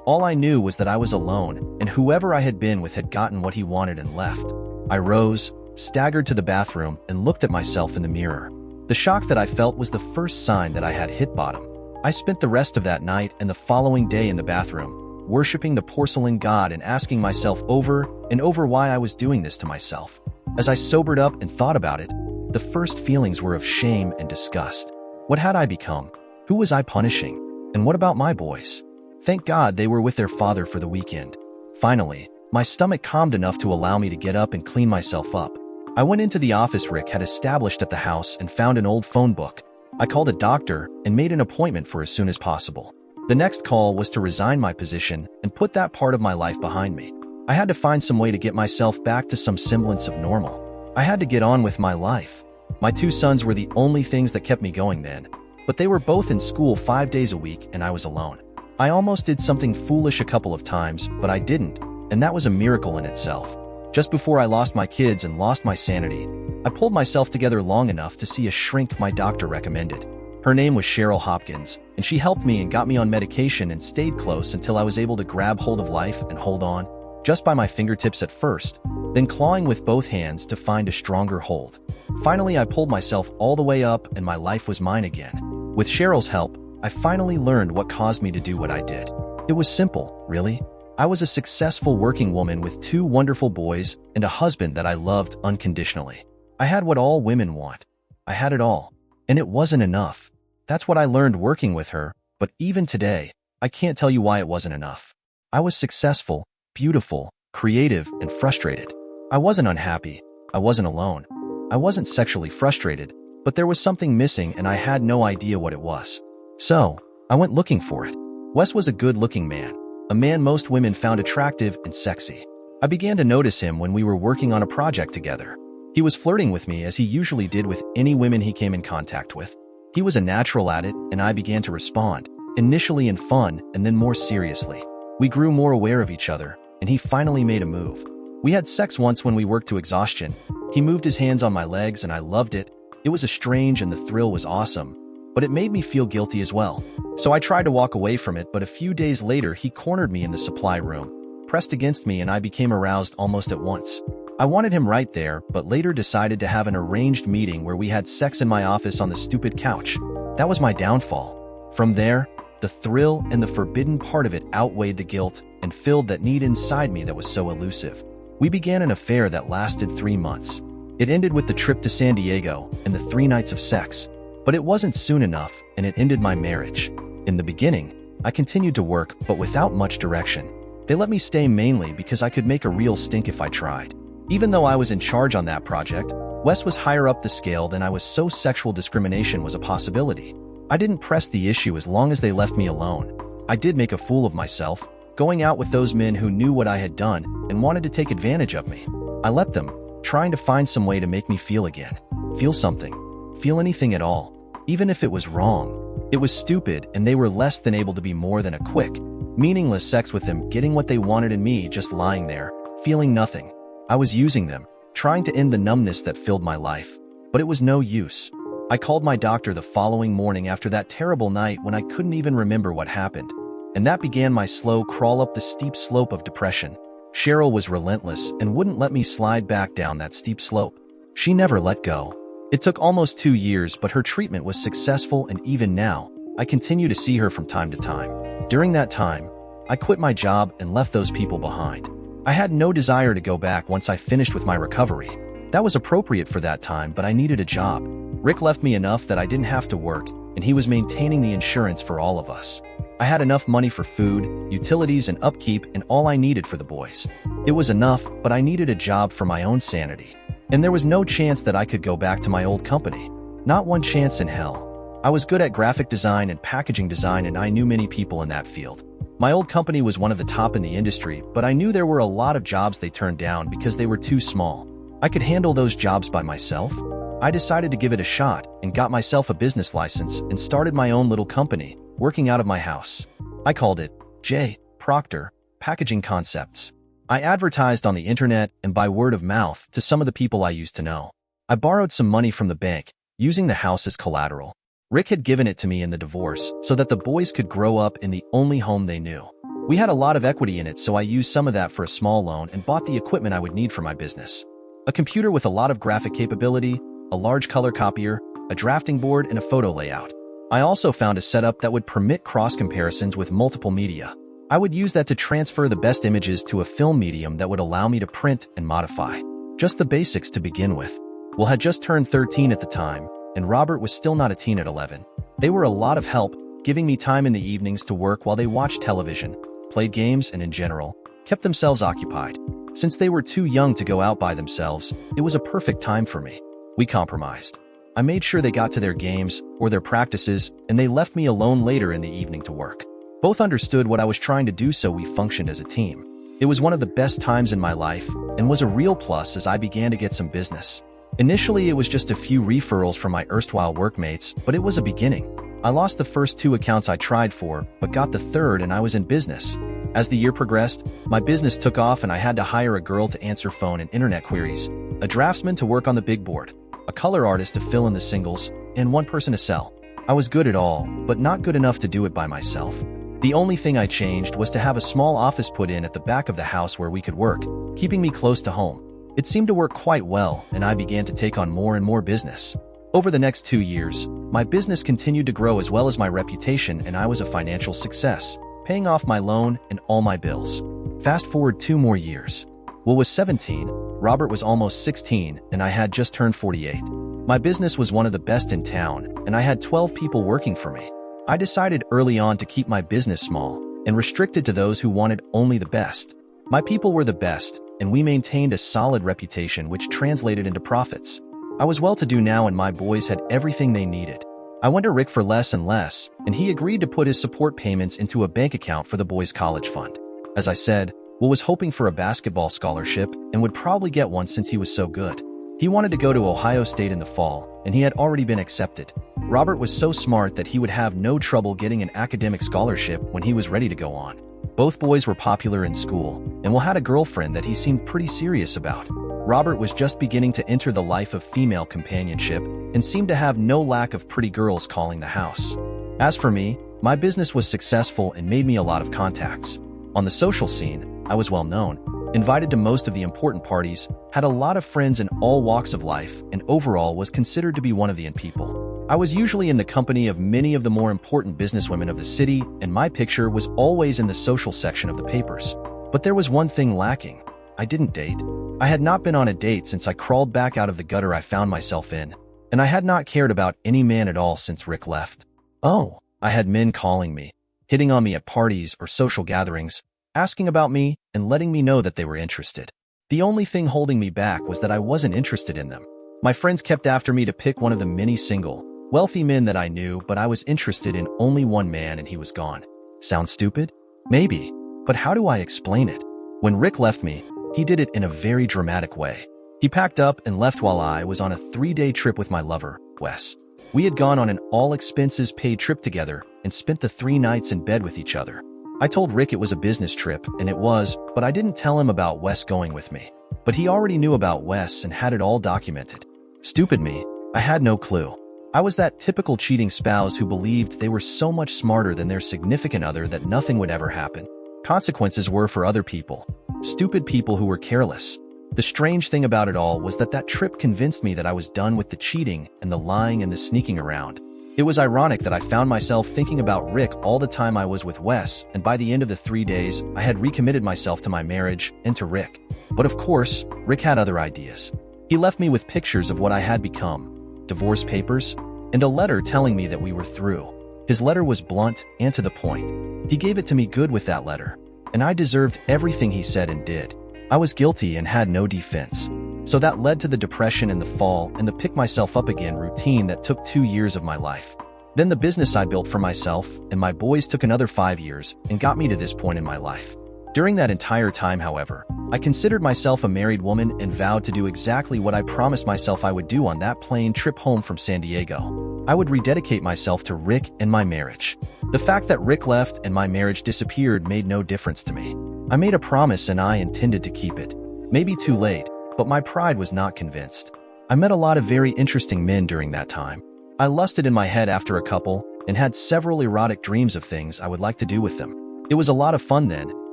All I knew was that I was alone, and whoever I had been with had gotten what he wanted and left. I rose, staggered to the bathroom, and looked at myself in the mirror. The shock that I felt was the first sign that I had hit bottom. I spent the rest of that night and the following day in the bathroom, worshiping the porcelain god and asking myself over and over why I was doing this to myself. As I sobered up and thought about it, the first feelings were of shame and disgust. What had I become? Who was I punishing? And what about my boys? Thank God they were with their father for the weekend. Finally, my stomach calmed enough to allow me to get up and clean myself up. I went into the office Rick had established at the house and found an old phone book. I called a doctor and made an appointment for as soon as possible. The next call was to resign my position and put that part of my life behind me. I had to find some way to get myself back to some semblance of normal. I had to get on with my life. My 2 sons were the only things that kept me going then, but they were both in school 5 days a week and I was alone. I almost did something foolish a couple of times, but I didn't, and that was a miracle in itself. Just before I lost my kids and lost my sanity, I pulled myself together long enough to see a shrink my doctor recommended. Her name was Cheryl Hopkins, and she helped me and got me on medication and stayed close until I was able to grab hold of life and hold on, just by my fingertips at first, then clawing with both hands to find a stronger hold. Finally, I pulled myself all the way up and my life was mine again. With Cheryl's help, I finally learned what caused me to do what I did. It was simple, really. I was a successful working woman with 2 wonderful boys and a husband that I loved unconditionally. I had what all women want. I had it all. And it wasn't enough. That's what I learned working with her, but even today, I can't tell you why it wasn't enough. I was successful, beautiful, creative, and frustrated. I wasn't unhappy. I wasn't alone. I wasn't sexually frustrated, but there was something missing and I had no idea what it was. So, I went looking for it. Wes was a good-looking man. A man most women found attractive and sexy. I began to notice him when we were working on a project together. He was flirting with me as he usually did with any women he came in contact with. He was a natural at it, and I began to respond, initially in fun and then more seriously. We grew more aware of each other, and he finally made a move. We had sex once when we worked to exhaustion. He moved his hands on my legs and I loved it. It was strange and the thrill was awesome, but it made me feel guilty as well. So I tried to walk away from it, but a few days later he cornered me in the supply room, pressed against me, and I became aroused almost at once. I wanted him right there, but later decided to have an arranged meeting where we had sex in my office on the stupid couch. That was my downfall. From there, the thrill and the forbidden part of it outweighed the guilt and filled that need inside me that was so elusive. We began an affair that lasted 3 months. It ended with the trip to San Diego and the 3 nights of sex. But it wasn't soon enough, and it ended my marriage. In the beginning, I continued to work, but without much direction. They let me stay mainly because I could make a real stink if I tried. Even though I was in charge on that project, Wes was higher up the scale than I was, so sexual discrimination was a possibility. I didn't press the issue as long as they left me alone. I did make a fool of myself, going out with those men who knew what I had done and wanted to take advantage of me. I let them, trying to find some way to make me feel again. Feel something. Feel anything at all. Even if it was wrong. It was stupid, and they were less than able to be more than a quick, meaningless sex with them, getting what they wanted and me just lying there, feeling nothing. I was using them, trying to end the numbness that filled my life. But it was no use. I called my doctor the following morning after that terrible night when I couldn't even remember what happened. And that began my slow crawl up the steep slope of depression. Cheryl was relentless and wouldn't let me slide back down that steep slope. She never let go. It took almost 2 years, but her treatment was successful, and even now, I continue to see her from time to time. During that time, I quit my job and left those people behind. I had no desire to go back once I finished with my recovery. That was appropriate for that time, but I needed a job. Rick left me enough that I didn't have to work, and he was maintaining the insurance for all of us. I had enough money for food, utilities, and upkeep, and all I needed for the boys. It was enough, but I needed a job for my own sanity. And there was no chance that I could go back to my old company. Not one chance in hell. I was good at graphic design and packaging design, and I knew many people in that field. My old company was one of the top in the industry, but I knew there were a lot of jobs they turned down because they were too small. I could handle those jobs by myself. I decided to give it a shot and got myself a business license and started my own little company, working out of my house. I called it J. Proctor Packaging Concepts. I advertised on the internet and by word of mouth to some of the people I used to know. I borrowed some money from the bank, using the house as collateral. Rick had given it to me in the divorce so that the boys could grow up in the only home they knew. We had a lot of equity in it, so I used some of that for a small loan and bought the equipment I would need for my business. A computer with a lot of graphic capability, a large color copier, a drafting board, and a photo layout. I also found a setup that would permit cross-comparisons with multiple media. I would use that to transfer the best images to a film medium that would allow me to print and modify. Just the basics to begin with. Will had just turned 13 at the time, and Robert was still not a teen at 11. They were a lot of help, giving me time in the evenings to work while they watched television, played games, and in general, kept themselves occupied. Since they were too young to go out by themselves, it was a perfect time for me. We compromised. I made sure they got to their games or their practices, and they left me alone later in the evening to work. Both understood what I was trying to do, so we functioned as a team. It was one of the best times in my life and was a real plus as I began to get some business. Initially, it was just a few referrals from my erstwhile workmates, but it was a beginning. I lost the first 2 accounts I tried for, but got the third, and I was in business. As the year progressed, my business took off and I had to hire a girl to answer phone and internet queries, a draftsman to work on the big board, a color artist to fill in the singles, and one person to sell. I was good at all, but not good enough to do it by myself. The only thing I changed was to have a small office put in at the back of the house where we could work, keeping me close to home. It seemed to work quite well, and I began to take on more and more business. Over the next 2 years, my business continued to grow as well as my reputation, and I was a financial success, paying off my loan and all my bills. Fast forward 2 more years. Will was 17, Robert was almost 16, and I had just turned 48. My business was one of the best in town, and I had 12 people working for me. I decided early on to keep my business small and restricted to those who wanted only the best. My people were the best, and we maintained a solid reputation which translated into profits. I was well-to-do now, and my boys had everything they needed. I went to Rick for less and less, and he agreed to put his support payments into a bank account for the boys' college fund. As I said, Will was hoping for a basketball scholarship and would probably get one since he was so good. He wanted to go to Ohio State in the fall, and he had already been accepted. Robert was so smart that he would have no trouble getting an academic scholarship when he was ready to go on. Both boys were popular in school, and Will had a girlfriend that he seemed pretty serious about. Robert was just beginning to enter the life of female companionship and seemed to have no lack of pretty girls calling the house. As for me, my business was successful and made me a lot of contacts. On the social scene, I was well known, invited to most of the important parties, had a lot of friends in all walks of life, and overall was considered to be one of the in people. I was usually in the company of many of the more important businesswomen of the city, and my picture was always in the social section of the papers. But there was one thing lacking. I didn't date. I had not been on a date since I crawled back out of the gutter I found myself in, and I had not cared about any man at all since Rick left. Oh, I had men calling me, hitting on me at parties or social gatherings, asking about me and letting me know that they were interested. The only thing holding me back was that I wasn't interested in them. My friends kept after me to pick one of the many single, wealthy men that I knew, but I was interested in only one man, and he was gone. Sound stupid? Maybe. But how do I explain it? When Rick left me, he did it in a very dramatic way. He packed up and left while I was on a 3-day trip with my lover, Wes. We had gone on an all-expenses-paid trip together and spent the 3 nights in bed with each other. I told Rick it was a business trip, and it was, but I didn't tell him about Wes going with me. But he already knew about Wes and had it all documented. Stupid me, I had no clue. I was that typical cheating spouse who believed they were so much smarter than their significant other that nothing would ever happen. Consequences were for other people. Stupid people who were careless. The strange thing about it all was that that trip convinced me that I was done with the cheating and the lying and the sneaking around. It was ironic that I found myself thinking about Rick all the time I was with Wes, and by the end of the 3 days, I had recommitted myself to my marriage and to Rick. But of course, Rick had other ideas. He left me with pictures of what I had become, divorce papers, and a letter telling me that we were through. His letter was blunt and to the point. He gave it to me good with that letter, and I deserved everything he said and did. I was guilty and had no defense. So that led to the depression and the fall and the pick myself up again routine that took 2 years of my life. Then the business I built for myself and my boys took another 5 years and got me to this point in my life. During that entire time, however, I considered myself a married woman and vowed to do exactly what I promised myself I would do on that plane trip home from San Diego. I would rededicate myself to Rick and my marriage. The fact that Rick left and my marriage disappeared made no difference to me. I made a promise and I intended to keep it. Maybe too late, but my pride was not convinced. I met a lot of very interesting men during that time. I lusted in my head after a couple and had several erotic dreams of things I would like to do with them. It was a lot of fun then,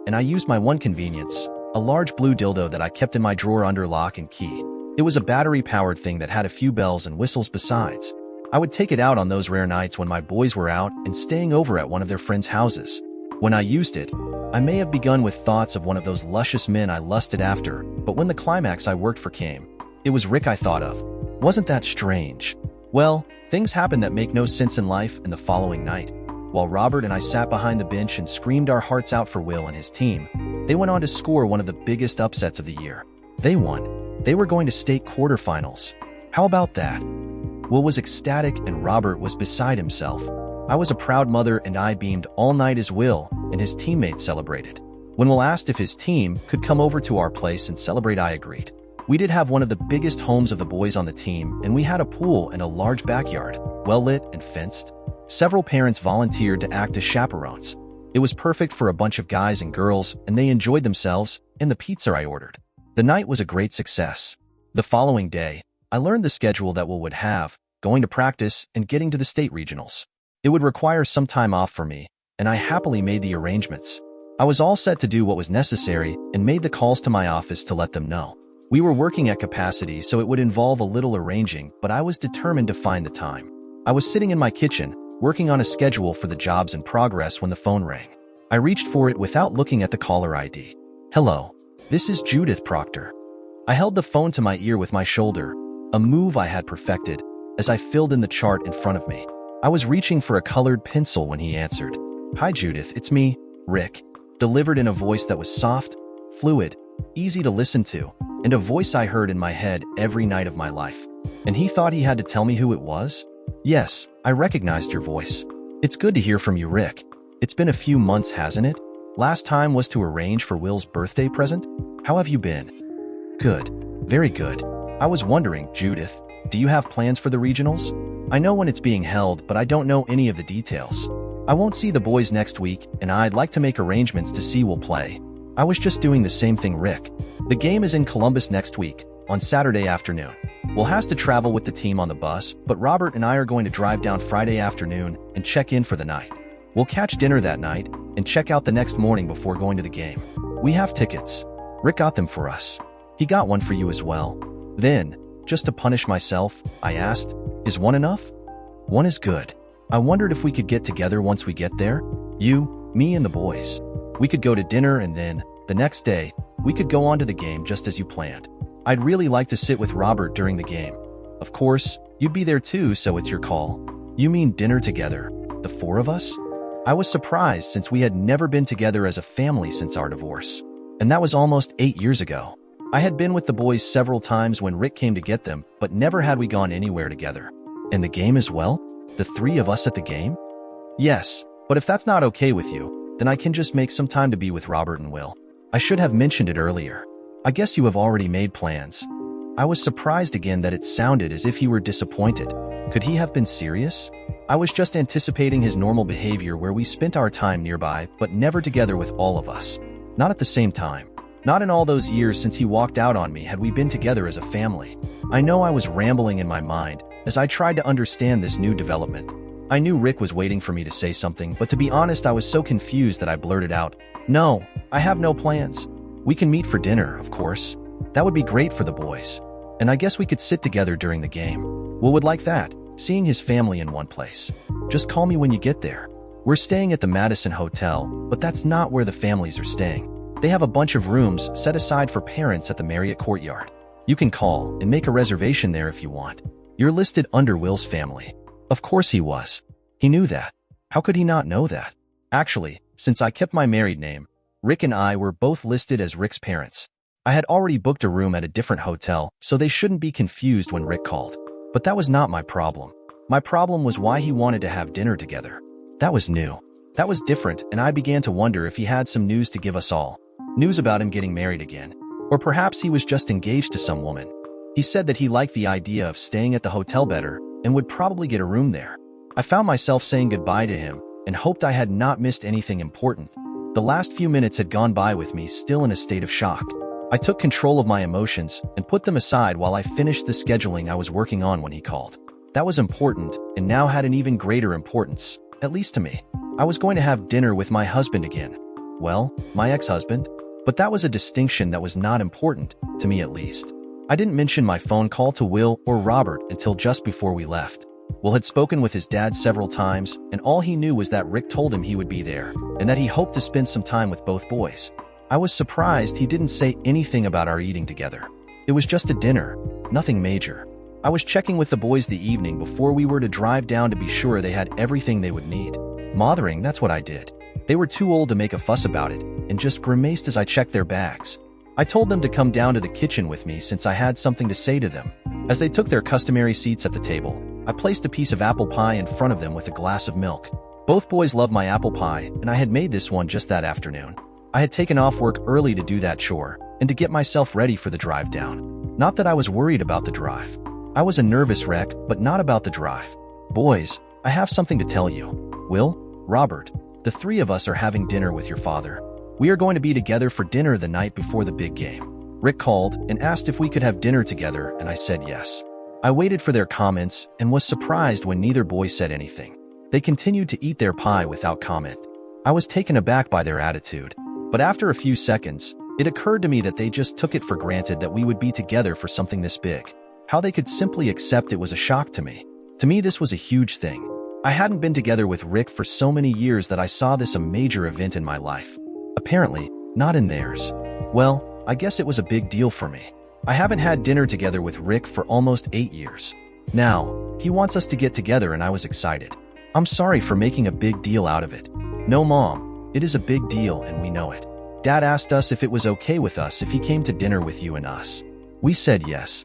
and I used my one convenience, a large blue dildo that I kept in my drawer under lock and key. It was a battery-powered thing that had a few bells and whistles besides. I would take it out on those rare nights when my boys were out and staying over at one of their friends' houses. When I used it, I may have begun with thoughts of one of those luscious men I lusted after, but when the climax I worked for came, it was Rick I thought of. Wasn't that strange? Well, things happened that make no sense in life, and the following night, while Robert and I sat behind the bench and screamed our hearts out for Will and his team, they went on to score one of the biggest upsets of the year. They won. They were going to state quarterfinals. How about that? Will was ecstatic and Robert was beside himself. I was a proud mother and I beamed all night as Will and his teammates celebrated. When Will asked if his team could come over to our place and celebrate, I agreed. We did have one of the biggest homes of the boys on the team, and we had a pool and a large backyard, well lit and fenced. Several parents volunteered to act as chaperones. It was perfect for a bunch of guys and girls, and they enjoyed themselves and the pizza I ordered. The night was a great success. The following day, I learned the schedule that Will would have, going to practice and getting to the state regionals. It would require some time off for me, and I happily made the arrangements. I was all set to do what was necessary and made the calls to my office to let them know. We were working at capacity, so it would involve a little arranging, but I was determined to find the time. I was sitting in my kitchen, working on a schedule for the jobs in progress when the phone rang. I reached for it without looking at the caller ID. Hello, this is Judith Proctor. I held the phone to my ear with my shoulder, a move I had perfected, as I filled in the chart in front of me. I was reaching for a colored pencil when he answered. Hi Judith, it's me, Rick, delivered in a voice that was soft, fluid, easy to listen to, and a voice I heard in my head every night of my life. And he thought he had to tell me who it was? Yes, I recognized your voice. It's good to hear from you, Rick. It's been a few months, hasn't it? Last time was to arrange for Will's birthday present. How have you been? Good. Very good. I was wondering, Judith, do you have plans for the regionals? I know when it's being held, but I don't know any of the details. I won't see the boys next week, and I'd like to make arrangements to see Will play. I was just doing the same thing, Rick. The game is in Columbus next week, on Saturday afternoon. Will has to travel with the team on the bus, but Robert and I are going to drive down Friday afternoon and check in for the night. We'll catch dinner that night and check out the next morning before going to the game. We have tickets. Rick got them for us. He got one for you as well. Then, just to punish myself, I asked, is one enough? One is good. I wondered if we could get together once we get there. You, me, and the boys. We could go to dinner and then, the next day, we could go on to the game just as you planned. I'd really like to sit with Robert during the game. Of course, you'd be there too, so it's your call. You mean dinner together, the four of us? I was surprised since we had never been together as a family since our divorce. And that was almost 8 years ago. I had been with the boys several times when Rick came to get them, but never had we gone anywhere together. And the game as well? The three of us at the game? Yes, but if that's not okay with you, then I can just make some time to be with Robert and Will. I should have mentioned it earlier. I guess you have already made plans. I was surprised again that it sounded as if he were disappointed. Could he have been serious? I was just anticipating his normal behavior where we spent our time nearby, but never together with all of us. Not at the same time. Not in all those years since he walked out on me had we been together as a family. I know I was rambling in my mind as I tried to understand this new development. I knew Rick was waiting for me to say something, but to be honest, I was so confused that I blurted out, "No, I have no plans. We can meet for dinner, of course. That would be great for the boys. And I guess we could sit together during the game. Will would like that, seeing his family in one place. Just call me when you get there. We're staying at the Madison Hotel, but that's not where the families are staying. They have a bunch of rooms set aside for parents at the Marriott Courtyard. You can call and make a reservation there if you want. You're listed under Will's family. Of course he was. He knew that. How could he not know that? Actually, since I kept my married name, Rick and I were both listed as Rick's parents. I had already booked a room at a different hotel, so they shouldn't be confused when Rick called. But that was not my problem. My problem was why he wanted to have dinner together. That was new. That was different, and I began to wonder if he had some news to give us all. News about him getting married again. Or perhaps he was just engaged to some woman. He said that he liked the idea of staying at the hotel better and would probably get a room there. I found myself saying goodbye to him and hoped I had not missed anything important. The last few minutes had gone by with me still in a state of shock. I took control of my emotions and put them aside while I finished the scheduling I was working on when he called. That was important and now had an even greater importance, at least to me. I was going to have dinner with my husband again. Well, my ex-husband. But that was a distinction that was not important, to me at least. I didn't mention my phone call to Will or Robert until just before we left. Will had spoken with his dad several times, and all he knew was that Rick told him he would be there, and that he hoped to spend some time with both boys. I was surprised he didn't say anything about our eating together. It was just a dinner, nothing major. I was checking with the boys the evening before we were to drive down to be sure they had everything they would need. Mothering, that's what I did. They were too old to make a fuss about it, and just grimaced as I checked their bags. I told them to come down to the kitchen with me since I had something to say to them. As they took their customary seats at the table, I placed a piece of apple pie in front of them with a glass of milk. Both boys love my apple pie, and I had made this one just that afternoon. I had taken off work early to do that chore, and to get myself ready for the drive down. Not that I was worried about the drive. I was a nervous wreck, but not about the drive. Boys, I have something to tell you. Will, Robert, the three of us are having dinner with your father. We are going to be together for dinner the night before the big game. Rick called and asked if we could have dinner together, and I said yes. I waited for their comments and was surprised when neither boy said anything. They continued to eat their pie without comment. I was taken aback by their attitude, but after a few seconds, it occurred to me that they just took it for granted that we would be together for something this big. How they could simply accept it was a shock to me. To me, this was a huge thing. I hadn't been together with Rick for so many years that I saw this a major event in my life. Apparently, not in theirs. Well, I guess it was a big deal for me. I haven't had dinner together with Rick for almost 8 years. Now, he wants us to get together and I was excited. I'm sorry for making a big deal out of it. No, Mom, it is a big deal and we know it. Dad asked us if it was okay with us if he came to dinner with you and us. We said yes.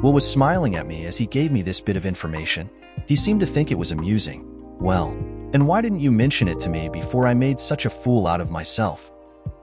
Will was smiling at me as he gave me this bit of information. He seemed to think it was amusing. Well, and why didn't you mention it to me before I made such a fool out of myself?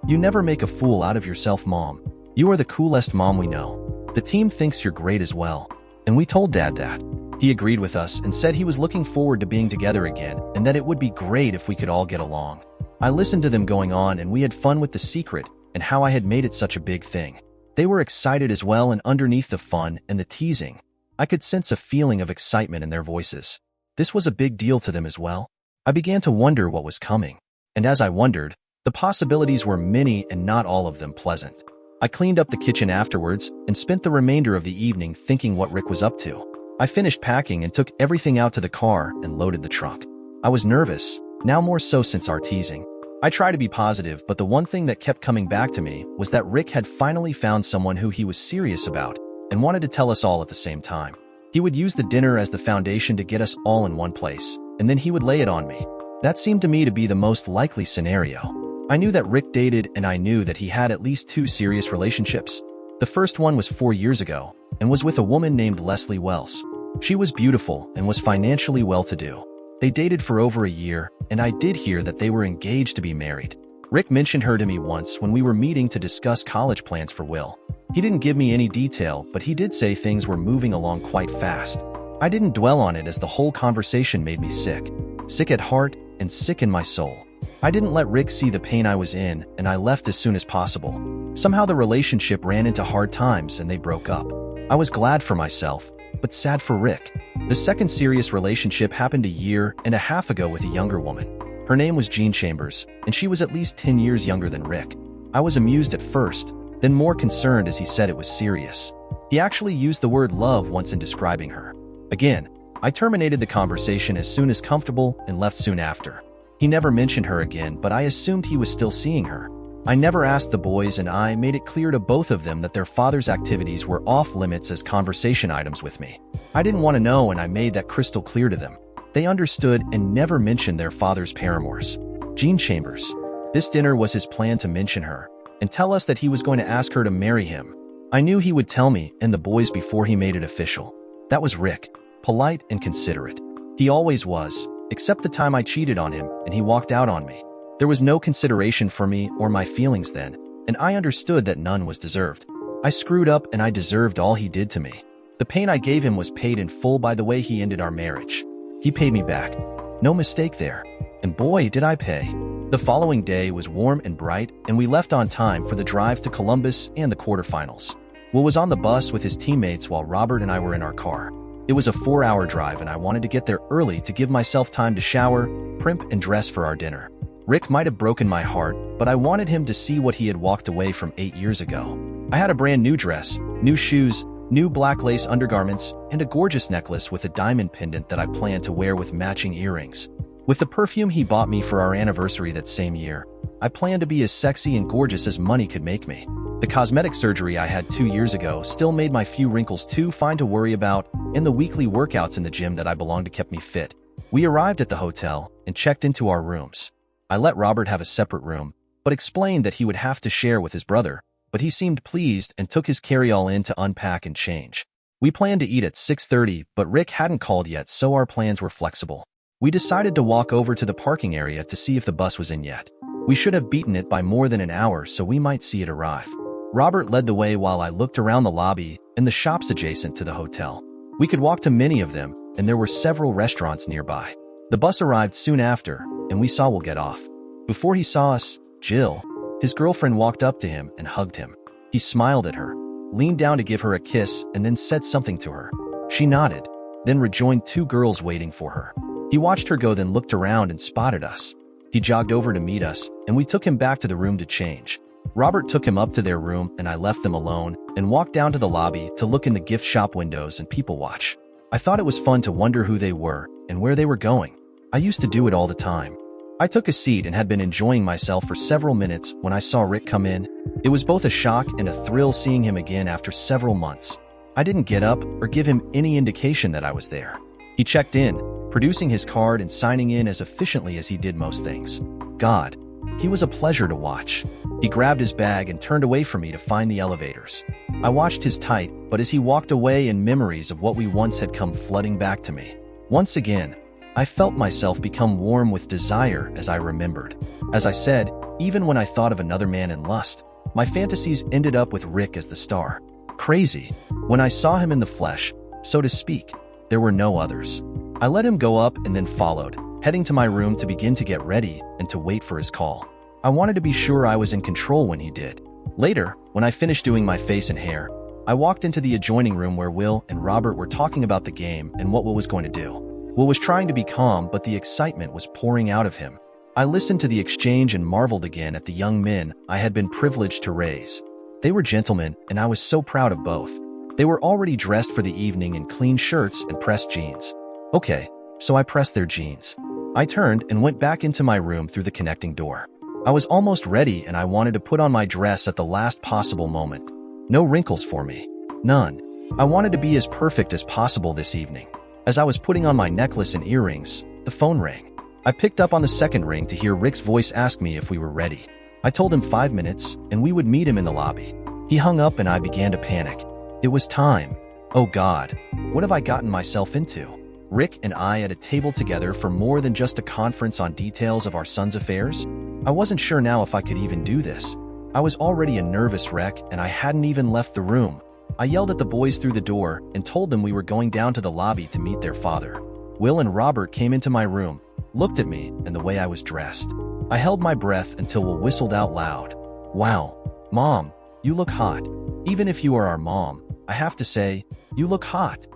You never make a fool out of yourself, Mom. You are the coolest mom we know. The team thinks you're great as well. And we told Dad that. He agreed with us and said he was looking forward to being together again and that it would be great if we could all get along. I listened to them going on and we had fun with the secret and how I had made it such a big thing. They were excited as well, and underneath the fun and the teasing, I could sense a feeling of excitement in their voices. This was a big deal to them as well. I began to wonder what was coming. And as I wondered, the possibilities were many and not all of them pleasant. I cleaned up the kitchen afterwards and spent the remainder of the evening thinking what Rick was up to. I finished packing and took everything out to the car and loaded the trunk. I was nervous, now more so since our teasing. I tried to be positive, but the one thing that kept coming back to me was that Rick had finally found someone who he was serious about and wanted to tell us all at the same time. He would use the dinner as the foundation to get us all in one place, and then he would lay it on me. That seemed to me to be the most likely scenario. I knew that Rick dated, and I knew that he had at least 2 serious relationships. The first one was 4 years ago and was with a woman named Leslie Wells. She was beautiful and was financially well-to-do. They dated for over a year, and I did hear that they were engaged to be married. Rick mentioned her to me once when we were meeting to discuss college plans for Will. He didn't give me any detail, but he did say things were moving along quite fast. I didn't dwell on it as the whole conversation made me sick. Sick at heart and sick in my soul. I didn't let Rick see the pain I was in, and I left as soon as possible. Somehow the relationship ran into hard times and they broke up. I was glad for myself, but sad for Rick. The second serious relationship happened a year and a half ago with a younger woman. Her name was Jean Chambers, and she was at least 10 years younger than Rick. I was amused at first, then more concerned as he said it was serious. He actually used the word love once in describing her. Again, I terminated the conversation as soon as comfortable and left soon after. He never mentioned her again, but I assumed he was still seeing her. I never asked the boys, and I made it clear to both of them that their father's activities were off limits as conversation items with me. I didn't want to know, and I made that crystal clear to them. They understood and never mentioned their father's paramours. Jean Chambers. This dinner was his plan to mention her and tell us that he was going to ask her to marry him. I knew he would tell me and the boys before he made it official. That was Rick. Polite and considerate. He always was, except the time I cheated on him and he walked out on me. There was no consideration for me or my feelings then, and I understood that none was deserved. I screwed up and I deserved all he did to me. The pain I gave him was paid in full by the way he ended our marriage. He paid me back. No mistake there. And boy, did I pay. The following day was warm and bright, and we left on time for the drive to Columbus and the quarterfinals. Will was on the bus with his teammates while Robert and I were in our car. It was a 4-hour drive, and I wanted to get there early to give myself time to shower, primp, and dress for our dinner. Rick might have broken my heart, but I wanted him to see what he had walked away from 8 years ago. I had a brand new dress, new shoes, new black lace undergarments, and a gorgeous necklace with a diamond pendant that I planned to wear with matching earrings. With the perfume he bought me for our anniversary that same year, I planned to be as sexy and gorgeous as money could make me. The cosmetic surgery I had 2 years ago still made my few wrinkles too fine to worry about, and the weekly workouts in the gym that I belonged to kept me fit. We arrived at the hotel and checked into our rooms. I let Robert have a separate room, but explained that he would have to share with his brother, but he seemed pleased and took his carry-all in to unpack and change. We planned to eat at 6:30, but Rick hadn't called yet, so our plans were flexible. We decided to walk over to the parking area to see if the bus was in yet. We should have beaten it by more than an hour, so we might see it arrive. Robert led the way while I looked around the lobby and the shops adjacent to the hotel. We could walk to many of them, and there were several restaurants nearby. The bus arrived soon after, and we saw Will get off. Before he saw us, Jill, his girlfriend, walked up to him and hugged him. He smiled at her, leaned down to give her a kiss, and then said something to her. She nodded, then rejoined 2 girls waiting for her. He watched her go, then looked around and spotted us. He jogged over to meet us, and we took him back to the room to change. Robert took him up to their room, and I left them alone and walked down to the lobby to look in the gift shop windows and people watch. I thought it was fun to wonder who they were and where they were going. I used to do it all the time. I took a seat and had been enjoying myself for several minutes when I saw Rick come in. It was both a shock and a thrill seeing him again after several months. I didn't get up or give him any indication that I was there. He checked in, producing his card and signing in as efficiently as he did most things. God, he was a pleasure to watch. He grabbed his bag and turned away from me to find the elevators. I watched his tight, but as he walked away, and memories of what we once had come flooding back to me. Once again, I felt myself become warm with desire as I remembered. As I said, even when I thought of another man in lust, my fantasies ended up with Rick as the star. Crazy. When I saw him in the flesh, so to speak, there were no others. I let him go up and then followed, heading to my room to begin to get ready and to wait for his call. I wanted to be sure I was in control when he did. Later, when I finished doing my face and hair, I walked into the adjoining room where Will and Robert were talking about the game and what Will was going to do. Will was trying to be calm, but the excitement was pouring out of him. I listened to the exchange and marveled again at the young men I had been privileged to raise. They were gentlemen, and I was so proud of both. They were already dressed for the evening in clean shirts and pressed jeans. Okay, so I pressed their jeans. I turned and went back into my room through the connecting door. I was almost ready, and I wanted to put on my dress at the last possible moment. No wrinkles for me. None. I wanted to be as perfect as possible this evening. As I was putting on my necklace and earrings, the phone rang. I picked up on the second ring to hear Rick's voice ask me if we were ready. I told him 5 minutes, and we would meet him in the lobby. He hung up, and I began to panic. It was time. Oh God, what have I gotten myself into? Rick and I at a table together for more than just a conference on details of our son's affairs? I wasn't sure now if I could even do this. I was already a nervous wreck, and I hadn't even left the room. I yelled at the boys through the door and told them we were going down to the lobby to meet their father. Will and Robert came into my room, looked at me and the way I was dressed. I held my breath until Will whistled out loud. Wow, Mom, you look hot. Even if you are our mom, I have to say, you look hot.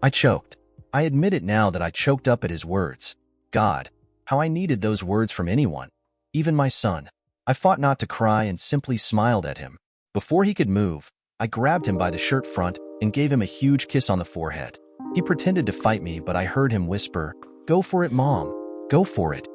I choked. I admit it now that I choked up at his words. God, how I needed those words from anyone, even my son. I fought not to cry and simply smiled at him. Before he could move, I grabbed him by the shirt front and gave him a huge kiss on the forehead. He pretended to fight me, but I heard him whisper, "Go for it, Mom. Go for it."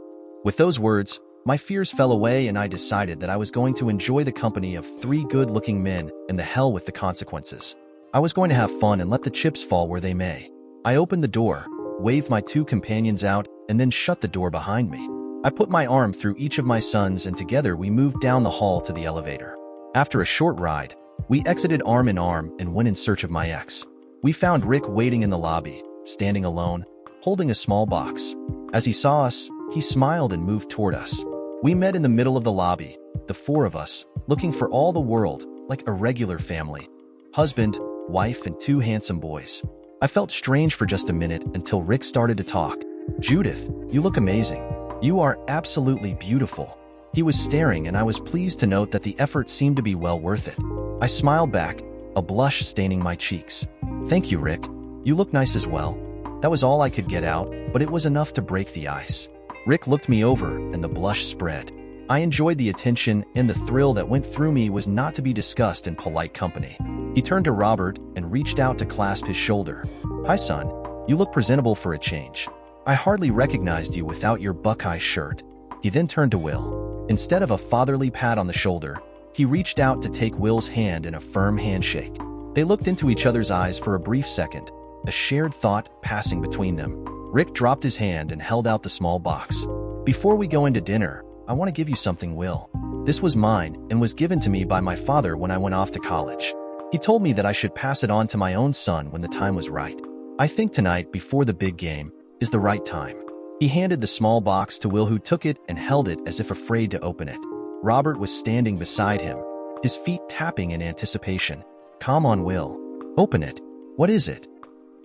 With those words, my fears fell away and I decided that I was going to enjoy the company of 3 good-looking men and the hell with the consequences. I was going to have fun and let the chips fall where they may. I opened the door, waved my 2 companions out, and then shut the door behind me. I put my arm through each of my sons and together we moved down the hall to the elevator. After a short ride, we exited arm in arm and went in search of my ex. We found Rick waiting in the lobby, standing alone, holding a small box. As he saw us, he smiled and moved toward us. We met in the middle of the lobby, the 4 of us, looking for all the world, like a regular family. Husband, wife, and 2 handsome boys. I felt strange for just a minute until Rick started to talk. "Judith, you look amazing. You are absolutely beautiful." He was staring and I was pleased to note that the effort seemed to be well worth it. I smiled back, a blush staining my cheeks. "Thank you, Rick. You look nice as well." That was all I could get out, but it was enough to break the ice. Rick looked me over and the blush spread. I enjoyed the attention and the thrill that went through me was not to be discussed in polite company. He turned to Robert and reached out to clasp his shoulder. "Hi, son. You look presentable for a change. I hardly recognized you without your Buckeye shirt." He then turned to Will. Instead of a fatherly pat on the shoulder, he reached out to take Will's hand in a firm handshake. They looked into each other's eyes for a brief second, a shared thought passing between them. Rick dropped his hand and held out the small box. "Before we go into dinner, I want to give you something, Will. This was mine and was given to me by my father when I went off to college. He told me that I should pass it on to my own son when the time was right. I think tonight, before the big game, is the right time." He handed the small box to Will, who took it and held it as if afraid to open it. Robert was standing beside him, his feet tapping in anticipation. "Come on, Will. Open it. What is it?"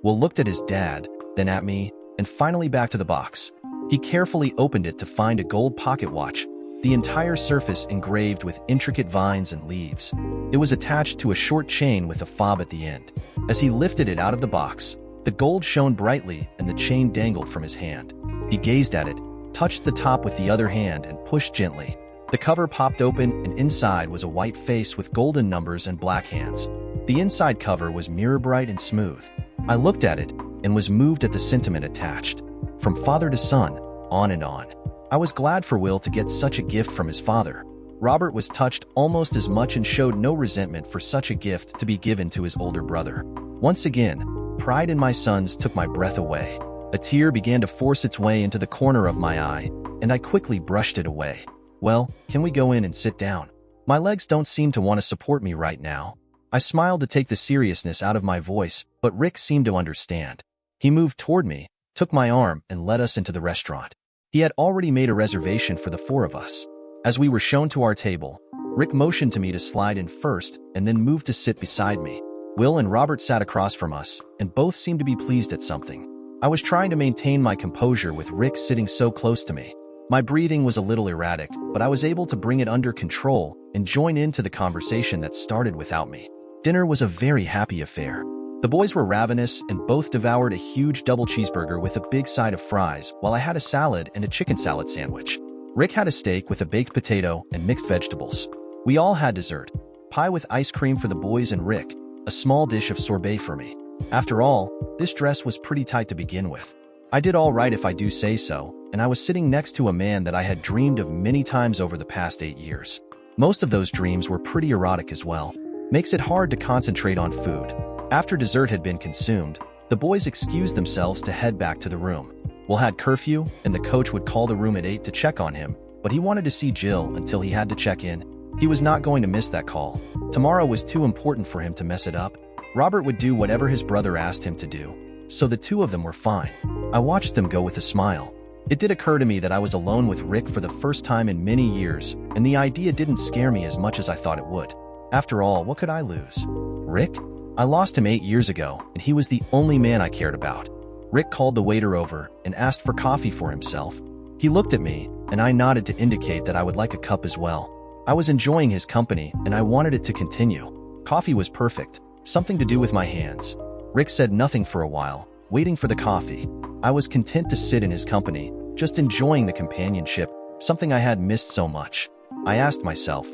Will looked at his dad, then at me, and finally back to the box. He carefully opened it to find a gold pocket watch, the entire surface engraved with intricate vines and leaves. It was attached to a short chain with a fob at the end. As he lifted it out of the box, the gold shone brightly and the chain dangled from his hand. He gazed at it, touched the top with the other hand and pushed gently. The cover popped open and inside was a white face with golden numbers and black hands. The inside cover was mirror bright and smooth. I looked at it and was moved at the sentiment attached. From father to son, on and on. I was glad for Will to get such a gift from his father. Robert was touched almost as much and showed no resentment for such a gift to be given to his older brother. Once again, pride in my sons took my breath away. A tear began to force its way into the corner of my eye, and I quickly brushed it away. "Well, can we go in and sit down? My legs don't seem to want to support me right now." I smiled to take the seriousness out of my voice, but Rick seemed to understand. He moved toward me, took my arm, and led us into the restaurant. He had already made a reservation for the 4 of us. As we were shown to our table, Rick motioned to me to slide in first and then moved to sit beside me. Will and Robert sat across from us, and both seemed to be pleased at something. I was trying to maintain my composure with Rick sitting so close to me. My breathing was a little erratic, but I was able to bring it under control and join into the conversation that started without me. Dinner was a very happy affair. The boys were ravenous and both devoured a huge double cheeseburger with a big side of fries, while I had a salad and a chicken salad sandwich. Rick had a steak with a baked potato and mixed vegetables. We all had dessert, pie with ice cream for the boys and Rick, a small dish of sorbet for me. After all, this dress was pretty tight to begin with. I did all right if I do say so, and I was sitting next to a man that I had dreamed of many times over the past 8 years. Most of those dreams were pretty erotic as well. Makes it hard to concentrate on food. After dessert had been consumed, the boys excused themselves to head back to the room. Will had curfew, and the coach would call the room at 8 to check on him, but he wanted to see Jill until he had to check in. He was not going to miss that call. Tomorrow was too important for him to mess it up. Robert would do whatever his brother asked him to do, so the 2 of them were fine. I watched them go with a smile. It did occur to me that I was alone with Rick for the first time in many years, and the idea didn't scare me as much as I thought it would. After all, what could I lose? Rick? I lost him 8 years ago, and he was the only man I cared about. Rick called the waiter over and asked for coffee for himself. He looked at me, and I nodded to indicate that I would like a cup as well. I was enjoying his company, and I wanted it to continue. Coffee was perfect, something to do with my hands. Rick said nothing for a while, waiting for the coffee. I was content to sit in his company, just enjoying the companionship, something I had missed so much. I asked myself,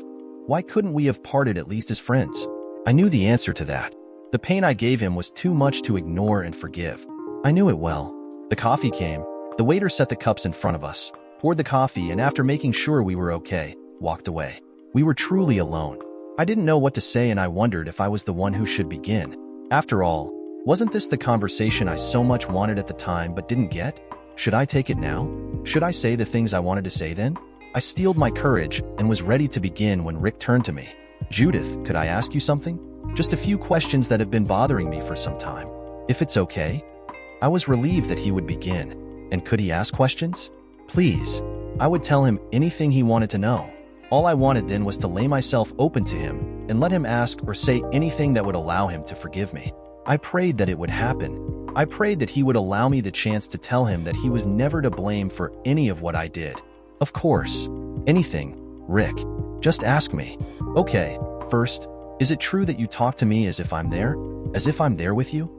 why couldn't we have parted at least as friends? I knew the answer to that. The pain I gave him was too much to ignore and forgive. I knew it well. The coffee came. The waiter set the cups in front of us, poured the coffee, and after making sure we were okay, walked away. We were truly alone. I didn't know what to say, and I wondered if I was the one who should begin. After all, wasn't this the conversation I so much wanted at the time but didn't get? Should I take it now? Should I say the things I wanted to say then? I steeled my courage and was ready to begin when Rick turned to me. "Judith, could I ask you something? Just a few questions that have been bothering me for some time. If it's okay?" I was relieved that he would begin. And could he ask questions? Please. I would tell him anything he wanted to know. All I wanted then was to lay myself open to him and let him ask or say anything that would allow him to forgive me. I prayed that it would happen. I prayed that he would allow me the chance to tell him that he was never to blame for any of what I did. Of course. Anything. Rick. Just ask me. Okay, first, is it true that you talk to me as if I'm there? As if I'm there with you?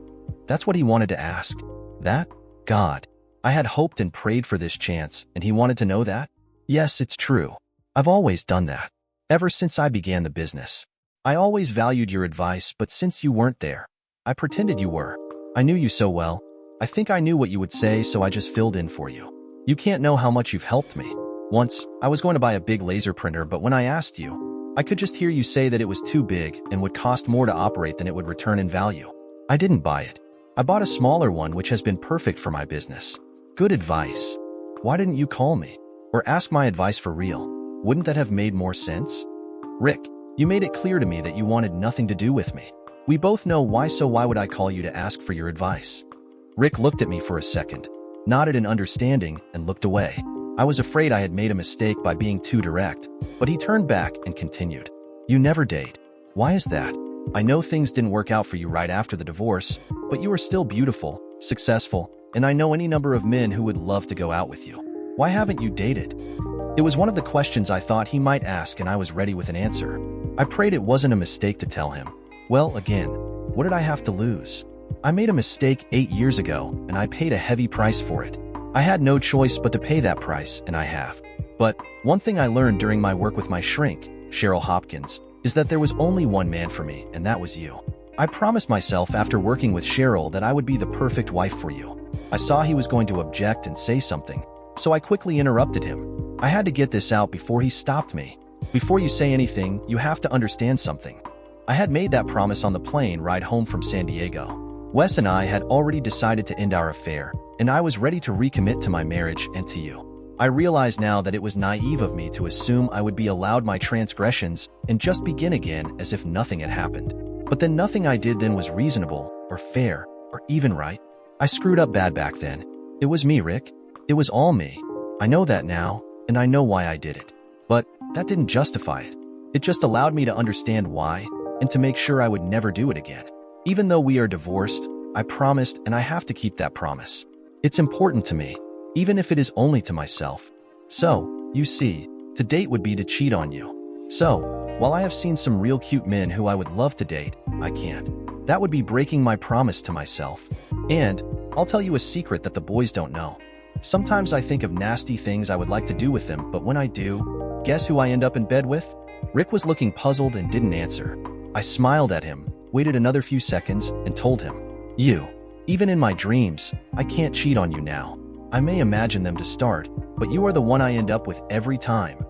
That's what he wanted to ask. That? God. I had hoped and prayed for this chance, and he wanted to know that? Yes, it's true. I've always done that. Ever since I began the business. I always valued your advice, but since you weren't there, I pretended you were. I knew you so well. I think I knew what you would say, so I just filled in for you. You can't know how much you've helped me. Once, I was going to buy a big laser printer, but when I asked you, I could just hear you say that it was too big and would cost more to operate than it would return in value. I didn't buy it. I bought a smaller one, which has been perfect for my business. Good advice. Why didn't you call me? Or ask my advice for real? Wouldn't that have made more sense? Rick, you made it clear to me that you wanted nothing to do with me. We both know why, so why would I call you to ask for your advice? Rick looked at me for a second, nodded in understanding, and looked away. I was afraid I had made a mistake by being too direct, but he turned back and continued. You never date. Why is that? I know things didn't work out for you right after the divorce, but you are still beautiful, successful, and I know any number of men who would love to go out with you. Why haven't you dated? It was one of the questions I thought he might ask, and I was ready with an answer. I prayed it wasn't a mistake to tell him. Well, again, what did I have to lose? I made a mistake 8 years ago, and I paid a heavy price for it. I had no choice but to pay that price, and I have. But one thing I learned during my work with my shrink, Cheryl Hopkins, is that there was only one man for me, and that was you. I promised myself after working with Cheryl that I would be the perfect wife for you. I saw he was going to object and say something, so I quickly interrupted him. I had to get this out before he stopped me. Before you say anything, you have to understand something. I had made that promise on the plane ride home from San Diego. Wes and I had already decided to end our affair, and I was ready to recommit to my marriage and to you. I realize now that it was naive of me to assume I would be allowed my transgressions and just begin again as if nothing had happened. But then nothing I did then was reasonable, or fair, or even right. I screwed up bad back then. It was me, Rick. It was all me. I know that now, and I know why I did it. But that didn't justify it. It just allowed me to understand why, and to make sure I would never do it again. Even though we are divorced, I promised, and I have to keep that promise. It's important to me, even if it is only to myself. So, you see, to date would be to cheat on you. So, while I have seen some real cute men who I would love to date, I can't. That would be breaking my promise to myself. And I'll tell you a secret that the boys don't know. Sometimes I think of nasty things I would like to do with them, but when I do, guess who I end up in bed with? Rick was looking puzzled and didn't answer. I smiled at him, waited another few seconds, and told him, You. Even in my dreams, I can't cheat on you now. I may imagine them to start, but you are the one I end up with every time.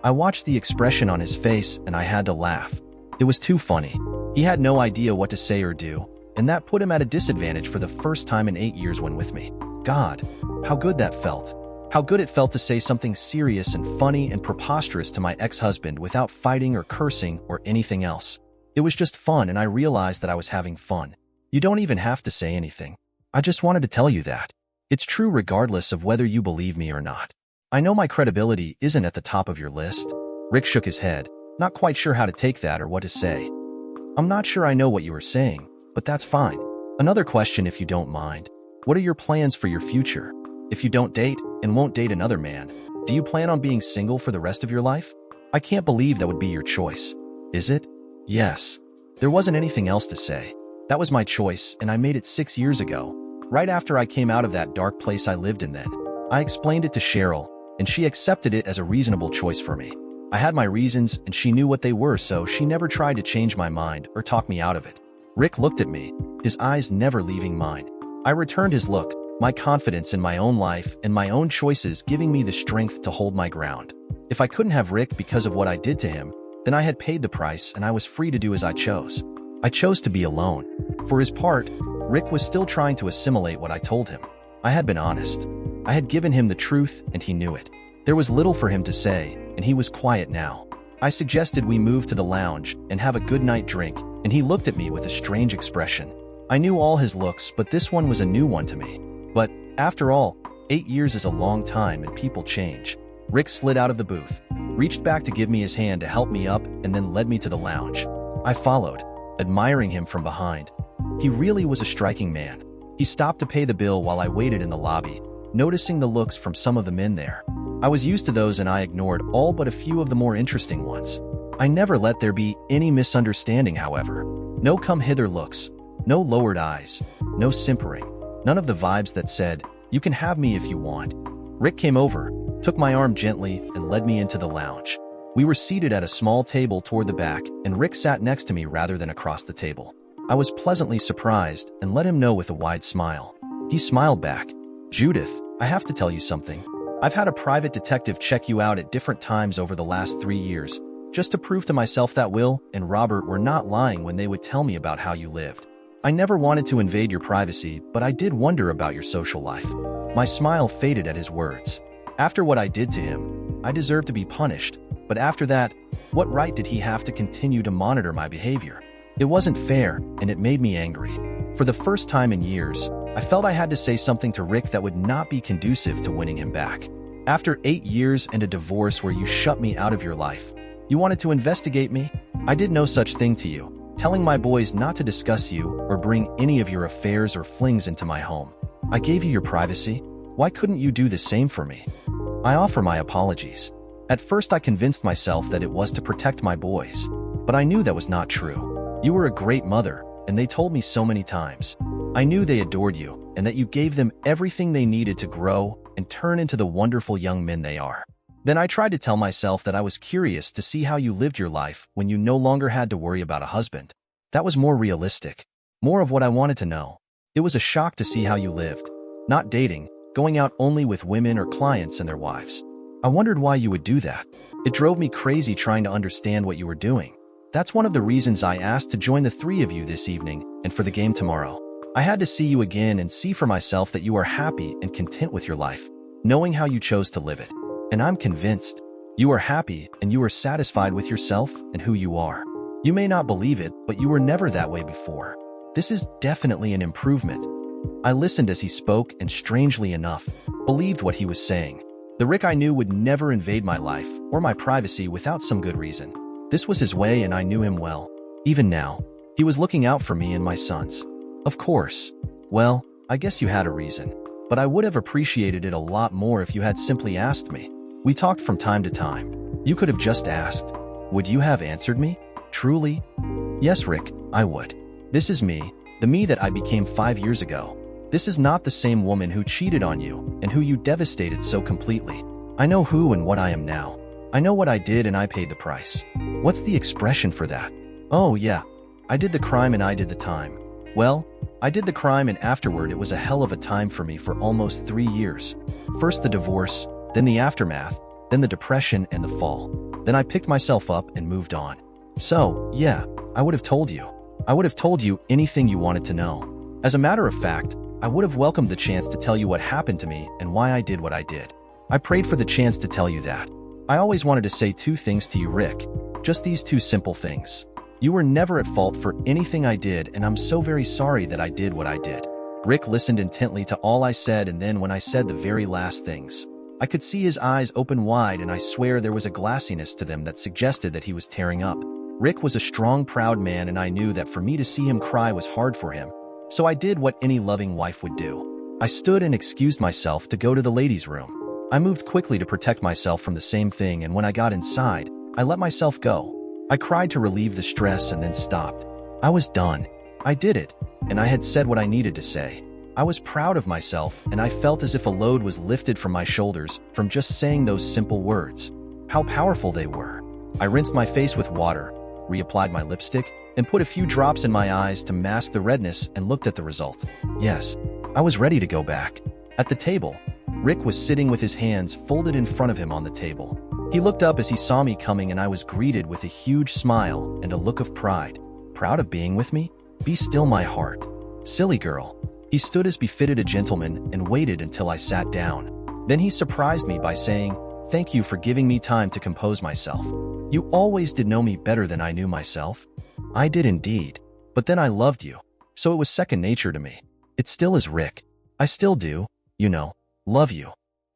I watched the expression on his face and I had to laugh. It was too funny. He had no idea what to say or do, and that put him at a disadvantage for the first time in 8 years when with me. God, how good that felt. How good it felt to say something serious and funny and preposterous to my ex-husband without fighting or cursing or anything else. It was just fun, and I realized that I was having fun. You don't even have to say anything. I just wanted to tell you that. It's true regardless of whether you believe me or not. I know my credibility isn't at the top of your list. Rick shook his head, not quite sure how to take that or what to say. I'm not sure I know what you were saying, but that's fine. Another question, if you don't mind. What are your plans for your future? If you don't date and won't date another man, do you plan on being single for the rest of your life? I can't believe that would be your choice. Is it? Yes. There wasn't anything else to say. That was my choice, and I made it 6 years ago, right after I came out of that dark place I lived in then. I explained it to Cheryl, and she accepted it as a reasonable choice for me. I had my reasons, and she knew what they were, so she never tried to change my mind or talk me out of it. Rick looked at me, his eyes never leaving mine. I returned his look, my confidence in my own life and my own choices giving me the strength to hold my ground. If I couldn't have Rick because of what I did to him, then I had paid the price and I was free to do as I chose. I chose to be alone. For his part, Rick was still trying to assimilate what I told him. I had been honest. I had given him the truth and he knew it. There was little for him to say, and he was quiet now. I suggested we move to the lounge and have a good night drink, and he looked at me with a strange expression. I knew all his looks, but this one was a new one to me. But, after all, 8 years is a long time and people change. Rick slid out of the booth, reached back to give me his hand to help me up, and then led me to the lounge. I followed, admiring him from behind. He really was a striking man. He stopped to pay the bill while I waited in the lobby, noticing the looks from some of the men there. I was used to those and I ignored all but a few of the more interesting ones. I never let there be any misunderstanding, however. No come-hither looks, no lowered eyes, no simpering, none of the vibes that said, "You can have me if you want." Rick came over, took my arm gently, and led me into the lounge. We were seated at a small table toward the back, and Rick sat next to me rather than across the table. I was pleasantly surprised and let him know with a wide smile. He smiled back. "Judith, I have to tell you something. I've had a private detective check you out at different times over the last 3 years, just to prove to myself that Will and Robert were not lying when they would tell me about how you lived. I never wanted to invade your privacy, but I did wonder about your social life." My smile faded at his words. After what I did to him, I deserved to be punished, but after that, what right did he have to continue to monitor my behavior? It wasn't fair, and it made me angry. For the first time in years, I felt I had to say something to Rick that would not be conducive to winning him back. After 8 years and a divorce where you shut me out of your life, you wanted to investigate me? I did no such thing to you, telling my boys not to discuss you or bring any of your affairs or flings into my home. I gave you your privacy. Why couldn't you do the same for me? I offer my apologies. At first I convinced myself that it was to protect my boys, but I knew that was not true. You were a great mother, and they told me so many times. I knew they adored you, and that you gave them everything they needed to grow and turn into the wonderful young men they are. Then I tried to tell myself that I was curious to see how you lived your life when you no longer had to worry about a husband. That was more realistic, more of what I wanted to know. It was a shock to see how you lived. Not dating, going out only with women or clients and their wives. I wondered why you would do that. It drove me crazy trying to understand what you were doing. That's one of the reasons I asked to join the 3 of you this evening and for the game tomorrow. I had to see you again and see for myself that you are happy and content with your life, knowing how you chose to live it. And I'm convinced you are happy and you are satisfied with yourself and who you are. You may not believe it, but you were never that way before. This is definitely an improvement. I listened as he spoke and, strangely enough, believed what he was saying. The Rick I knew would never invade my life or my privacy without some good reason. This was his way and I knew him well. Even now, he was looking out for me and my sons. Of course. Well, I guess you had a reason, but I would have appreciated it a lot more if you had simply asked me. We talked from time to time. You could have just asked. Would you have answered me? Truly? Yes, Rick, I would. This is me, the me that I became 5 years ago. This is not the same woman who cheated on you and who you devastated so completely. I know who and what I am now. I know what I did and I paid the price. What's the expression for that? Oh yeah, I did the crime and I did the time. Well, I did the crime and afterward it was a hell of a time for me for almost 3 years. First the divorce, then the aftermath, then the depression and the fall. Then I picked myself up and moved on. So, yeah, I would have told you. I would have told you anything you wanted to know. As a matter of fact, I would have welcomed the chance to tell you what happened to me and why I did what I did. I prayed for the chance to tell you that. I always wanted to say 2 things to you, Rick. Just these 2 simple things. You were never at fault for anything I did, and I'm so very sorry that I did what I did. Rick listened intently to all I said, and then when I said the very last things, I could see his eyes open wide, and I swear there was a glassiness to them that suggested that he was tearing up. Rick was a strong, proud man, and I knew that for me to see him cry was hard for him. So I did what any loving wife would do. I stood and excused myself to go to the ladies' room. I moved quickly to protect myself from the same thing, and when I got inside, I let myself go. I cried to relieve the stress and then stopped. I was done. I did it, and I had said what I needed to say. I was proud of myself, and I felt as if a load was lifted from my shoulders from just saying those simple words. How powerful they were. I rinsed my face with water, reapplied my lipstick, and put a few drops in my eyes to mask the redness and looked at the result. Yes, I was ready to go back. At the table, Rick was sitting with his hands folded in front of him on the table. He looked up as he saw me coming, and I was greeted with a huge smile and a look of pride. Proud of being with me? Be still, my heart. Silly girl. He stood as befitted a gentleman and waited until I sat down. Then he surprised me by saying, "Thank you for giving me time to compose myself. You always did know me better than I knew myself." I did indeed. But then I loved you, so it was second nature to me. It still is, Rick. I still do, love you.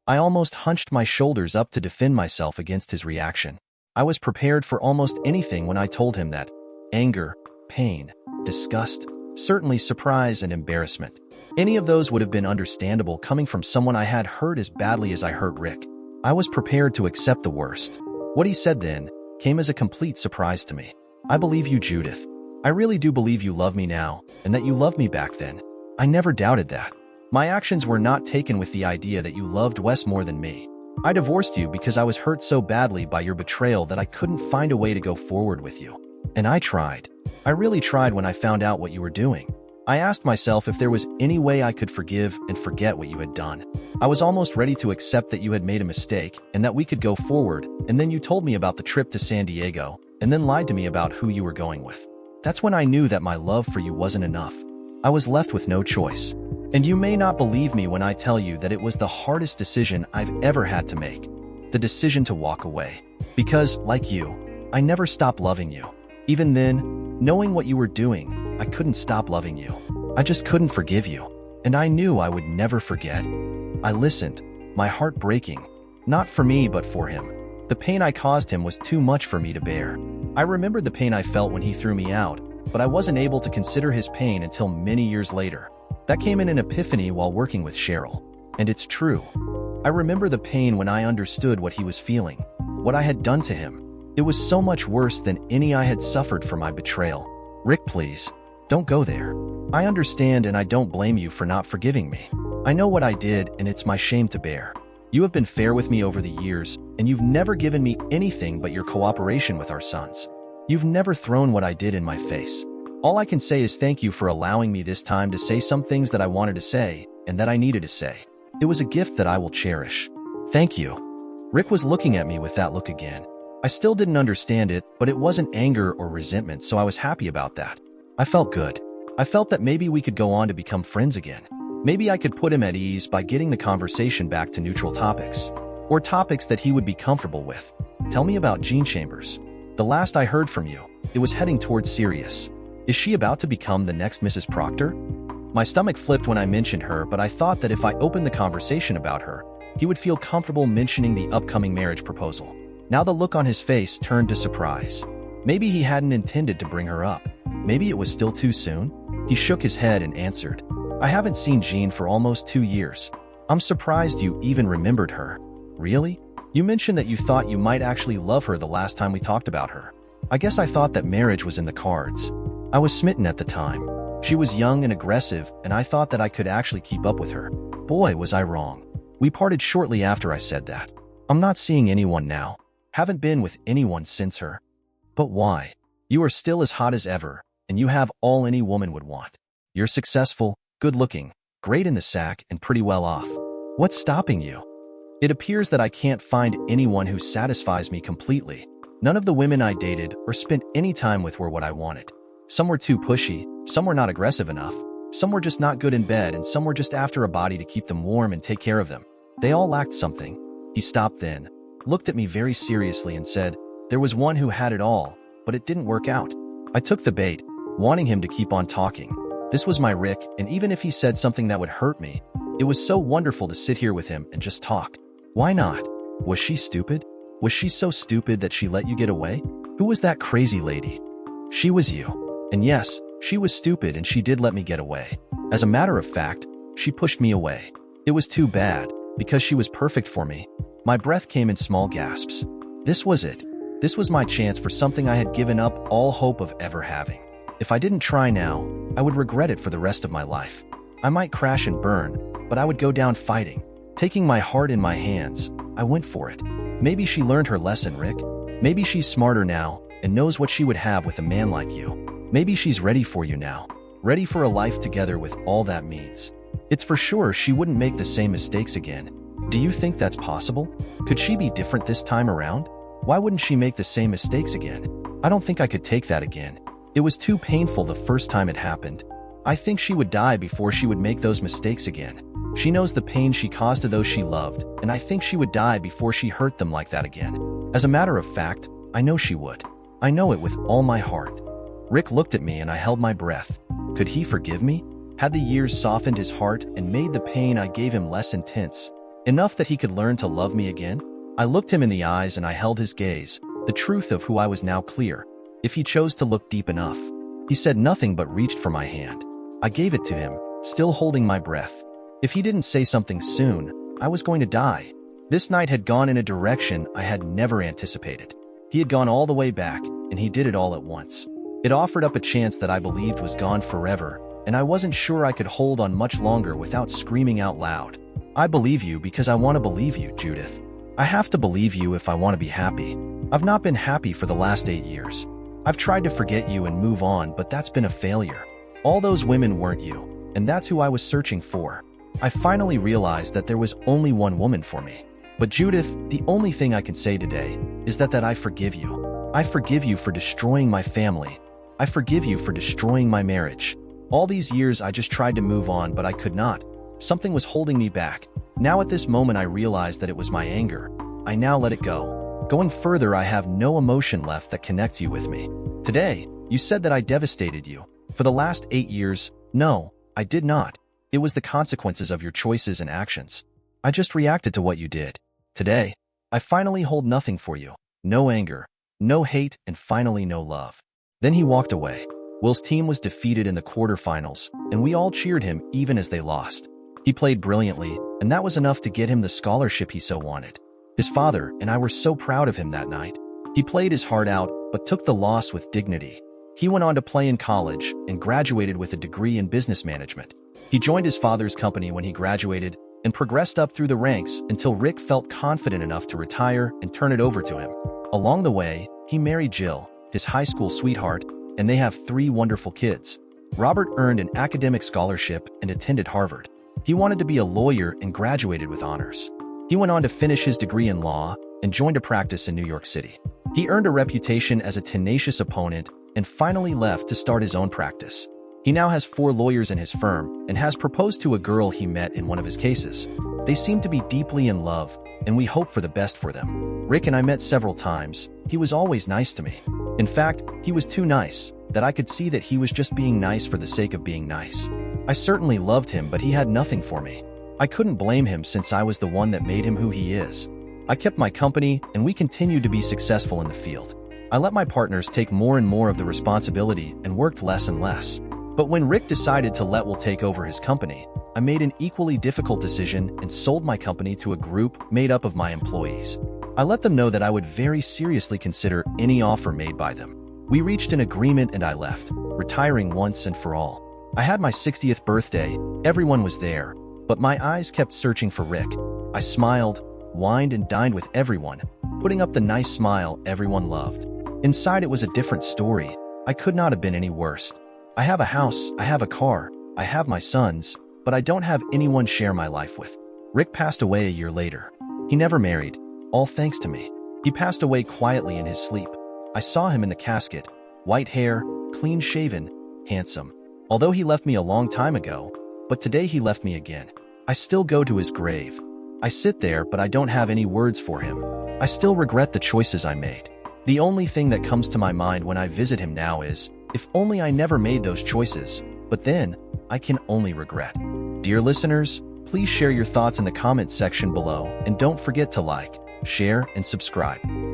I almost hunched my shoulders up to defend myself against his reaction. I was prepared for almost anything when I told him that. Anger, pain, disgust, certainly surprise and embarrassment. Any of those would have been understandable coming from someone I had hurt as badly as I hurt Rick. I was prepared to accept the worst. What he said then came as a complete surprise to me. "I believe you, Judith. I really do believe you love me now, and that you loved me back then. I never doubted that. My actions were not taken with the idea that you loved Wes more than me. I divorced you because I was hurt so badly by your betrayal that I couldn't find a way to go forward with you. And I tried. I really tried when I found out what you were doing. I asked myself if there was any way I could forgive and forget what you had done. I was almost ready to accept that you had made a mistake and that we could go forward, and then you told me about the trip to San Diego, and then lied to me about who you were going with. That's when I knew that my love for you wasn't enough. I was left with no choice. And you may not believe me when I tell you that it was the hardest decision I've ever had to make. The decision to walk away. Because, like you, I never stopped loving you. Even then, knowing what you were doing, I couldn't stop loving you. I just couldn't forgive you. And I knew I would never forget. I listened, my heart breaking. Not for me, but for him. The pain I caused him was too much for me to bear. I remembered the pain I felt when he threw me out, but I wasn't able to consider his pain until many years later. That came in an epiphany while working with Cheryl. And it's true. I remember the pain when I understood what he was feeling, what I had done to him. It was so much worse than any I had suffered for my betrayal. Rick, please, don't go there. I understand, and I don't blame you for not forgiving me. I know what I did, and it's my shame to bear. You have been fair with me over the years, and you've never given me anything but your cooperation with our sons. You've never thrown what I did in my face. All I can say is thank you for allowing me this time to say some things that I wanted to say and that I needed to say. It was a gift that I will cherish. Thank you." Rick was looking at me with that look again. I still didn't understand it, but it wasn't anger or resentment, so I was happy about that. I felt good. I felt that maybe we could go on to become friends again. Maybe I could put him at ease by getting the conversation back to neutral topics, or topics that he would be comfortable with. "Tell me about Jean Chambers. The last I heard from you, it was heading towards serious. Is she about to become the next Mrs. Proctor?" My stomach flipped when I mentioned her, but I thought that if I opened the conversation about her, he would feel comfortable mentioning the upcoming marriage proposal. Now the look on his face turned to surprise. Maybe he hadn't intended to bring her up. Maybe it was still too soon? He shook his head and answered, "I haven't seen Jean for almost 2 years. I'm surprised you even remembered her." "Really? You mentioned that you thought you might actually love her the last time we talked about her. I guess I thought that marriage was in the cards. I was smitten at the time. She was young and aggressive, and I thought that I could actually keep up with her. Boy, was I wrong. We parted shortly after I said that. I'm not seeing anyone now. Haven't been with anyone since her." "But why? You are still as hot as ever, and you have all any woman would want. You're successful, good-looking, great in the sack, and pretty well off. What's stopping you?" "It appears that I can't find anyone who satisfies me completely. None of the women I dated or spent any time with were what I wanted. Some were too pushy, some were not aggressive enough, some were just not good in bed, and some were just after a body to keep them warm and take care of them. They all lacked something." He stopped then, looked at me very seriously and said, "There was one who had it all, but it didn't work out." I took the bait, wanting him to keep on talking. This was my Rick, and even if he said something that would hurt me, it was so wonderful to sit here with him and just talk. Why not? Was she stupid? Was she so stupid that she let you get away? Who was that crazy lady? She was you. And yes, she was stupid and she did let me get away. As a matter of fact, she pushed me away. It was too bad, because she was perfect for me. My breath came in small gasps. This was it. This was my chance for something I had given up all hope of ever having. If I didn't try now, I would regret it for the rest of my life. I might crash and burn, but I would go down fighting. Taking my heart in my hands, I went for it. Maybe she learned her lesson, Rick. Maybe she's smarter now and knows what she would have with a man like you. Maybe she's ready for you now, ready for a life together with all that means. It's for sure she wouldn't make the same mistakes again. Do you think that's possible? Could she be different this time around? Why wouldn't she make the same mistakes again? I don't think I could take that again. It was too painful the first time it happened. I think she would die before she would make those mistakes again. She knows the pain she caused to those she loved, and I think she would die before she hurt them like that again. As a matter of fact, I know she would. I know it with all my heart. Rick looked at me and I held my breath. Could he forgive me? Had the years softened his heart and made the pain I gave him less intense? Enough that he could learn to love me again? I looked him in the eyes and I held his gaze. The truth of who I was now clear, if he chose to look deep enough. He said nothing but reached for my hand. I gave it to him, still holding my breath. If he didn't say something soon, I was going to die. This night had gone in a direction I had never anticipated. He had gone all the way back, and he did it all at once. It offered up a chance that I believed was gone forever, and I wasn't sure I could hold on much longer without screaming out loud. I believe you because I want to believe you, Judith. I have to believe you if I want to be happy. I've not been happy for the last 8 years. I've tried to forget you and move on, but that's been a failure. All those women weren't you, and that's who I was searching for. I finally realized that there was only one woman for me. But Judith, the only thing I can say today is that I forgive you. I forgive you for destroying my family. I forgive you for destroying my marriage. All these years I just tried to move on, but I could not. Something was holding me back. Now at this moment I realized that it was my anger. I now let it go. Going further, I have no emotion left that connects you with me. Today, you said that I devastated you. For the last 8 years, no, I did not. It was the consequences of your choices and actions. I just reacted to what you did. Today, I finally hold nothing for you. No anger, no hate, and finally no love. Then he walked away. Will's team was defeated in the quarterfinals, and we all cheered him even as they lost. He played brilliantly, and that was enough to get him the scholarship he so wanted. His father and I were so proud of him that night. He played his heart out, but took the loss with dignity. He went on to play in college and graduated with a degree in business management. He joined his father's company when he graduated and progressed up through the ranks until Rick felt confident enough to retire and turn it over to him. Along the way, he married Jill, his high school sweetheart, and they have 3 wonderful kids. Robert earned an academic scholarship and attended Harvard. He wanted to be a lawyer and graduated with honors. He went on to finish his degree in law and joined a practice in New York City. He earned a reputation as a tenacious opponent and finally left to start his own practice. He now has 4 lawyers in his firm and has proposed to a girl he met in one of his cases. They seem to be deeply in love, and we hope for the best for them. Rick and I met several times. He was always nice to me. In fact, he was too nice that I could see that he was just being nice for the sake of being nice. I certainly loved him, but he had nothing for me. I couldn't blame him since I was the one that made him who he is. I kept my company, and we continued to be successful in the field. I let my partners take more and more of the responsibility and worked less and less. But when Rick decided to let Will take over his company, I made an equally difficult decision and sold my company to a group made up of my employees. I let them know that I would very seriously consider any offer made by them. We reached an agreement and I left, retiring once and for all. I had my 60th birthday, everyone was there, but my eyes kept searching for Rick. I smiled, wined and dined with everyone, putting up the nice smile everyone loved. Inside it was a different story. I could not have been any worse. I have a house, I have a car, I have my sons, but I don't have anyone share my life with. Rick passed away a year later. He never married, all thanks to me. He passed away quietly in his sleep. I saw him in the casket, white hair, clean-shaven, handsome. Although he left me a long time ago, but today he left me again. I still go to his grave. I sit there, but I don't have any words for him. I still regret the choices I made. The only thing that comes to my mind when I visit him now is, if only I never made those choices, but then, I can only regret. Dear listeners, please share your thoughts in the comments section below, and don't forget to like, share, and subscribe.